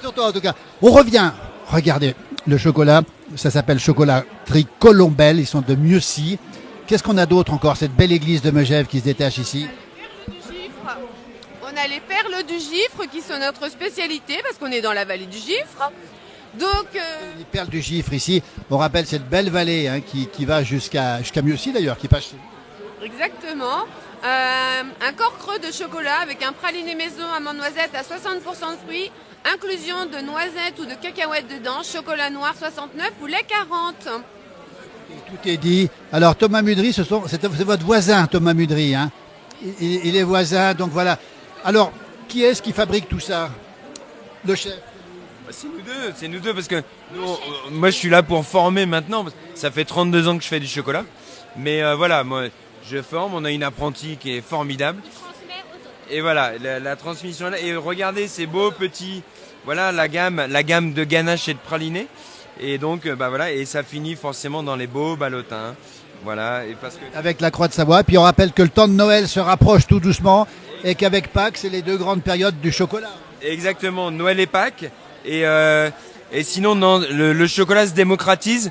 Sur toi en tout cas. On revient. Regardez, le chocolat, ça s'appelle chocolaterie Colombelle. Ils sont de Mieuxy. Qu'est-ce qu'on a d'autre encore? Cette belle église de Megève qui se détache ici. On a les perles du Gifre qui sont notre spécialité parce qu'on est dans la vallée du Gifre. Donc, Les perles du Gifre ici, on rappelle cette belle vallée hein, qui va jusqu'à Murcie d'ailleurs, qui passe chez nous. exactement. Un corps creux de chocolat avec un praliné maison amande noisette à 60% de fruits, inclusion de noisettes ou de cacahuètes dedans, chocolat noir 69 ou lait 40. Tout est dit. Alors Thomas Mudry, c'est votre voisin Thomas Mudry. Hein. Il est voisin, donc voilà. Alors, qui est-ce qui fabrique tout ça? Le chef? C'est nous deux parce que moi je suis là pour former maintenant. Ça fait 32 ans que je fais du chocolat. Mais voilà, moi je forme, on a une apprentie qui est formidable. Et voilà, la transmission là. Et regardez, c'est beau, petit. Voilà la gamme de ganache et de praliné. Et donc, voilà, et ça finit forcément dans les beaux ballotins. Voilà, et parce que... Avec la Croix de Savoie. Puis on rappelle que le temps de Noël se rapproche tout doucement et qu'avec Pâques, c'est les deux grandes périodes du chocolat. Exactement, Noël et Pâques. Et sinon, non, le chocolat se démocratise.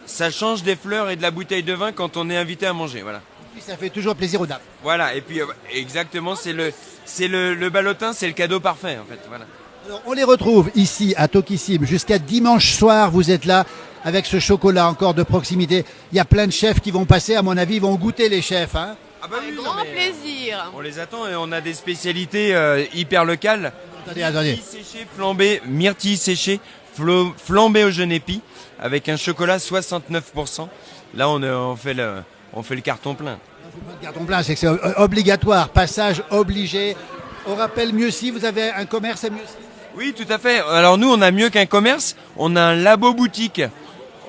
Ça change des fleurs et de la bouteille de vin quand on est invité à manger. Voilà. Et puis ça fait toujours plaisir aux dames. Voilà, et puis exactement, c'est le ballotin, c'est le cadeau parfait en fait. Voilà. Alors, on les retrouve ici à Tokissime jusqu'à dimanche soir. Vous êtes là avec ce chocolat encore de proximité. Il y a plein de chefs qui vont passer. À mon avis, ils vont goûter les chefs. Hein. Avec grand plaisir. On les attend et on a des spécialités hyper locales. Attendez. Myrtille séchée, flambée au genépi, avec un chocolat 69%. Là, on fait le carton plein. Le carton plein, c'est que c'est obligatoire. Passage obligé. On rappelle Murcie, vous avez un commerce à Murcie? Oui, tout à fait. Alors nous, on a mieux qu'un commerce. On a un labo boutique.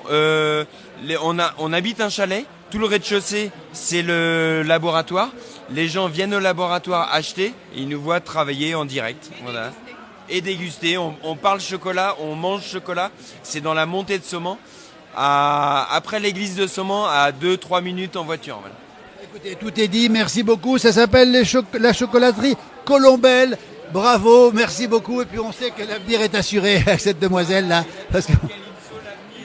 On habite un chalet. Tout le rez-de-chaussée, c'est le laboratoire. Les gens viennent au laboratoire acheter et ils nous voient travailler en direct. Voilà. Et déguster. On parle chocolat, on mange chocolat. C'est dans la montée de Saumon. Après l'église de Saumon, à 2-3 minutes en voiture. Voilà. Écoutez, tout est dit. Merci beaucoup. Ça s'appelle la chocolaterie Colombelle. Bravo, merci beaucoup. Et puis on sait que l'avenir est assuré avec cette demoiselle-là. Parce que...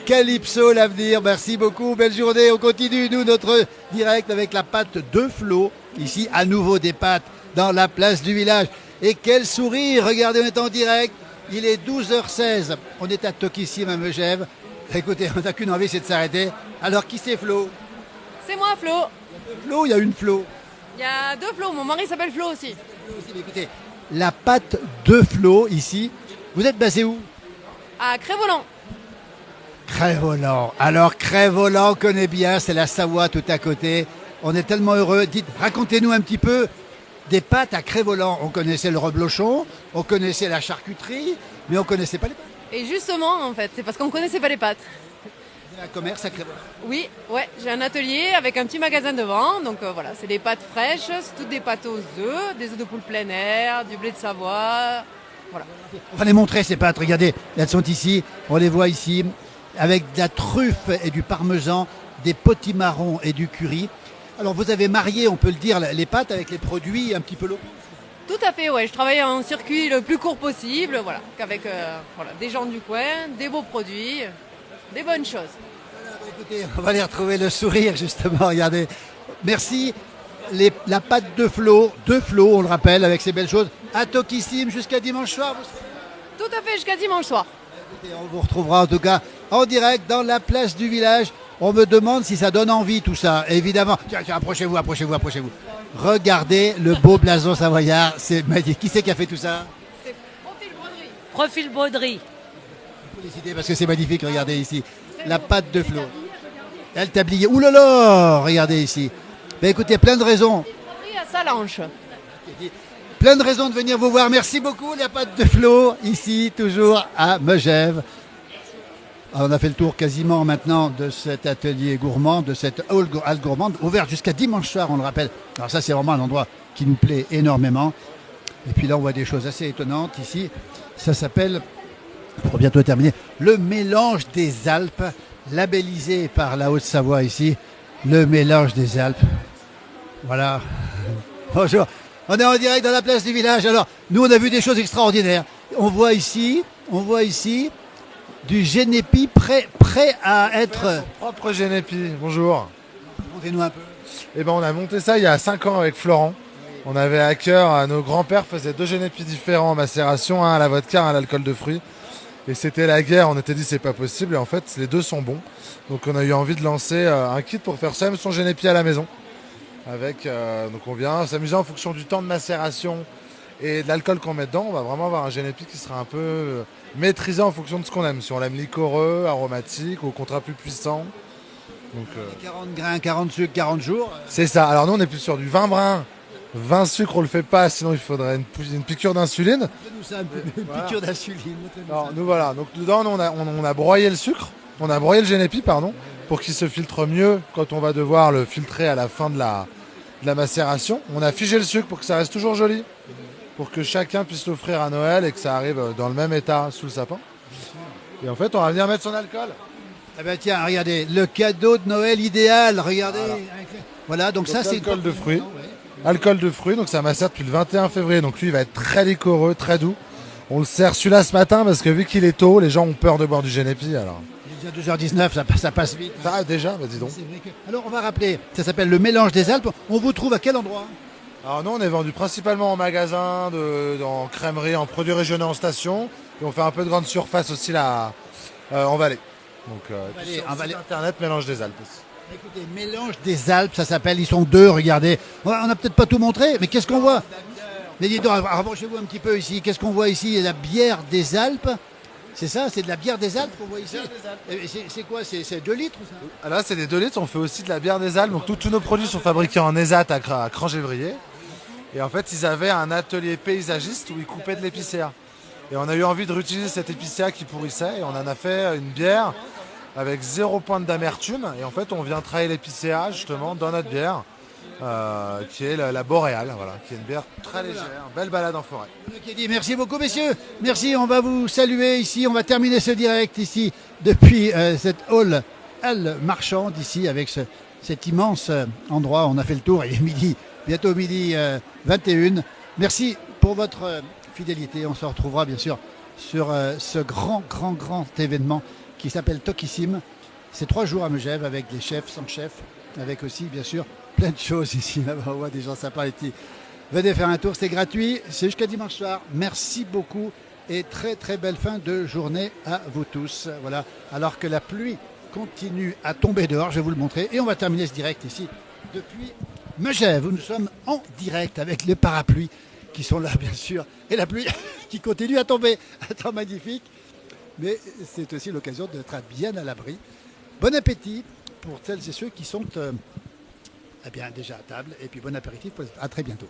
Calypso, l'avenir, merci beaucoup, belle journée. On continue, nous, notre direct avec la pâte de Flo. Ici, à nouveau des pâtes dans la place du village. Et quel sourire, regardez, on est en direct. Il est 12h16, on est à Tokissime, à Megève. Écoutez, on n'a qu'une envie, c'est de s'arrêter. Alors, qui c'est Flo? C'est moi, Flo. Flo, il y a une Flo. Il y a deux Flo, mon mari s'appelle Flo aussi. Écoutez, la pâte de Flo, ici. Vous êtes basé où? À Cré-Volant. Cré-Volant. Alors Cré-Volant connaît bien, c'est la Savoie tout à côté. On est tellement heureux. Dites, racontez-nous un petit peu des pâtes à Cré-Volant. On connaissait le reblochon, on connaissait la charcuterie, mais on connaissait pas les pâtes. Et justement, en fait, c'est parce qu'on ne connaissait pas les pâtes. Vous avez un commerce à Cré-Volant? Oui, ouais, j'ai un atelier avec un petit magasin devant. Donc voilà, c'est des pâtes fraîches, c'est toutes des pâtes aux œufs, des œufs de poule plein air, du blé de Savoie. Voilà. On va les montrer ces pâtes. Regardez, elles sont ici. On les voit ici. Avec de la truffe et du parmesan, des potimarrons et du curry. Alors vous avez marié, on peut le dire, les pâtes avec les produits un petit peu locaux. Tout à fait, ouais. Je travaille en circuit le plus court possible, voilà, qu'avec des gens du coin, des beaux produits, des bonnes choses. Écoutez, on va aller retrouver le sourire justement, regardez. Merci. La pâte de Flo, on le rappelle, avec ces belles choses, à Tokissime jusqu'à dimanche soir. Tout à fait, jusqu'à dimanche soir. Écoutez, on vous retrouvera en tout cas en direct dans la place du village. On me demande si ça donne envie tout ça, évidemment. Tiens, approchez-vous. Regardez le beau blason savoyard, c'est magnifique. Qui c'est qui a fait tout ça? C'est Profil Broderie. Profil Broderie. Félicité parce que c'est magnifique, regardez ici. La pâte de Flo. Elle tablier. Ouh là là, regardez ici. Ben écoutez, plein de raisons. Broderie à Salanches. Plein de raisons de venir vous voir. Merci beaucoup, la pâte de Flo, ici, toujours à Megève. On a fait le tour quasiment maintenant de cet atelier gourmand, de cette halle gourmande, ouverte jusqu'à dimanche soir, on le rappelle. Alors ça, c'est vraiment un endroit qui nous plaît énormément. Et puis là, on voit des choses assez étonnantes ici. Ça s'appelle, pour bientôt terminer, le mélange des Alpes, labellisé par la Haute-Savoie ici. Le mélange des Alpes. Voilà. Bonjour. On est en direct dans la place du village. Alors, nous, on a vu des choses extraordinaires. On voit ici du génépi prêt à être... Son propre génépi, bonjour. Racontez-nous un peu. Et ben on a monté ça il y a 5 ans avec Florent. On avait à cœur, nos grands-pères faisaient 2 génépies différents en macération, un à la vodka, un à l'alcool de fruits. Et c'était la guerre, on était dit c'est pas possible et en fait les deux sont bons. Donc on a eu envie de lancer un kit pour faire soi-même son génépi à la maison. Avec, donc on vient s'amuser en fonction du temps de macération et de l'alcool qu'on met dedans. On va vraiment avoir un génépi qui sera un peu maîtrisé en fonction de ce qu'on aime. Si on l'aime liquoreux, aromatique ou au contraire plus puissant. Donc, 40 grains, 40 sucres, 40 jours. C'est ça. Alors nous on est plus sur du 20 brins. 20 sucres, on le fait pas, sinon il faudrait une piqûre d'insuline. Nous, c'est une piqûre d'insuline. Alors, nous voilà, donc dedans on a broyé le sucre, on a broyé le génépi, pardon, pour qu'il se filtre mieux quand on va devoir le filtrer à la fin de la macération. On a figé le sucre pour que ça reste toujours joli, pour que chacun puisse l'offrir à Noël et que ça arrive dans le même état sous le sapin. Et en fait, on va venir mettre son alcool. Eh ben tiens, regardez, le cadeau de Noël idéal, regardez. Voilà, donc ça c'est... Alcool de fruits. Alcool de fruits, donc ça macère depuis le 21 février, donc lui il va être très liquoreux, très doux. On le sert celui-là ce matin parce que vu qu'il est tôt, les gens ont peur de boire du génépi. Alors. Il est déjà 2h19, ça passe vite. Ça déjà, bah dis donc. Alors on va rappeler, ça s'appelle le mélange des Alpes. On vous trouve à quel endroit? Alors nous on est vendu principalement en magasin, en crèmerie, en produits régionaux en station. Et on fait un peu de grande surface aussi là en vallée. Donc en vallée. Internet, mélange des Alpes aussi. Écoutez, mélange des Alpes, ça s'appelle, ils sont 2, regardez. On n'a peut-être pas tout montré, mais qu'est-ce qu'on voit? Mais dis donc, rapprochez-vous un petit peu ici. Qu'est-ce qu'on voit ici? La bière des Alpes. C'est ça, c'est de la bière des Alpes qu'on voit ici. C'est quoi? C'est 2 litres ça? Là, c'est des 2 litres. On fait aussi de la bière des Alpes. Donc tous nos produits sont fabriqués en ESAT à Crangévrier. Et en fait, ils avaient un atelier paysagiste où ils coupaient de l'épicéa. Et on a eu envie de réutiliser cette épicéa qui pourrissait. Et on en a fait une bière avec 0 pointe d'amertume. Et en fait, on vient travailler l'épicéa justement dans notre bière, qui est la boréale, voilà, qui est une bière très légère, belle balade en forêt. Merci beaucoup messieurs, merci, on va vous saluer ici, on va terminer ce direct ici depuis cette hall marchande ici avec cet immense endroit. On a fait le tour, il est midi, bientôt midi 21. Merci pour votre fidélité, on se retrouvera bien sûr sur ce grand événement qui s'appelle Tokissime. C'est 3 jours à Megève avec des chefs, sans chef, avec aussi bien sûr plein de choses ici. Là-bas, on voit des gens sympas ici. Venez faire un tour, c'est gratuit, c'est jusqu'à dimanche soir. Merci beaucoup et très belle fin de journée à vous tous. Voilà, alors que la pluie continue à tomber dehors, je vais vous le montrer. Et on va terminer ce direct ici depuis Megève, où nous sommes en direct avec les parapluies qui sont là bien sûr et la pluie qui continue à tomber. Un temps magnifique. Mais c'est aussi l'occasion d'être bien à l'abri. Bon appétit pour celles et ceux qui sont déjà à table. Et puis bon appétit, à très bientôt.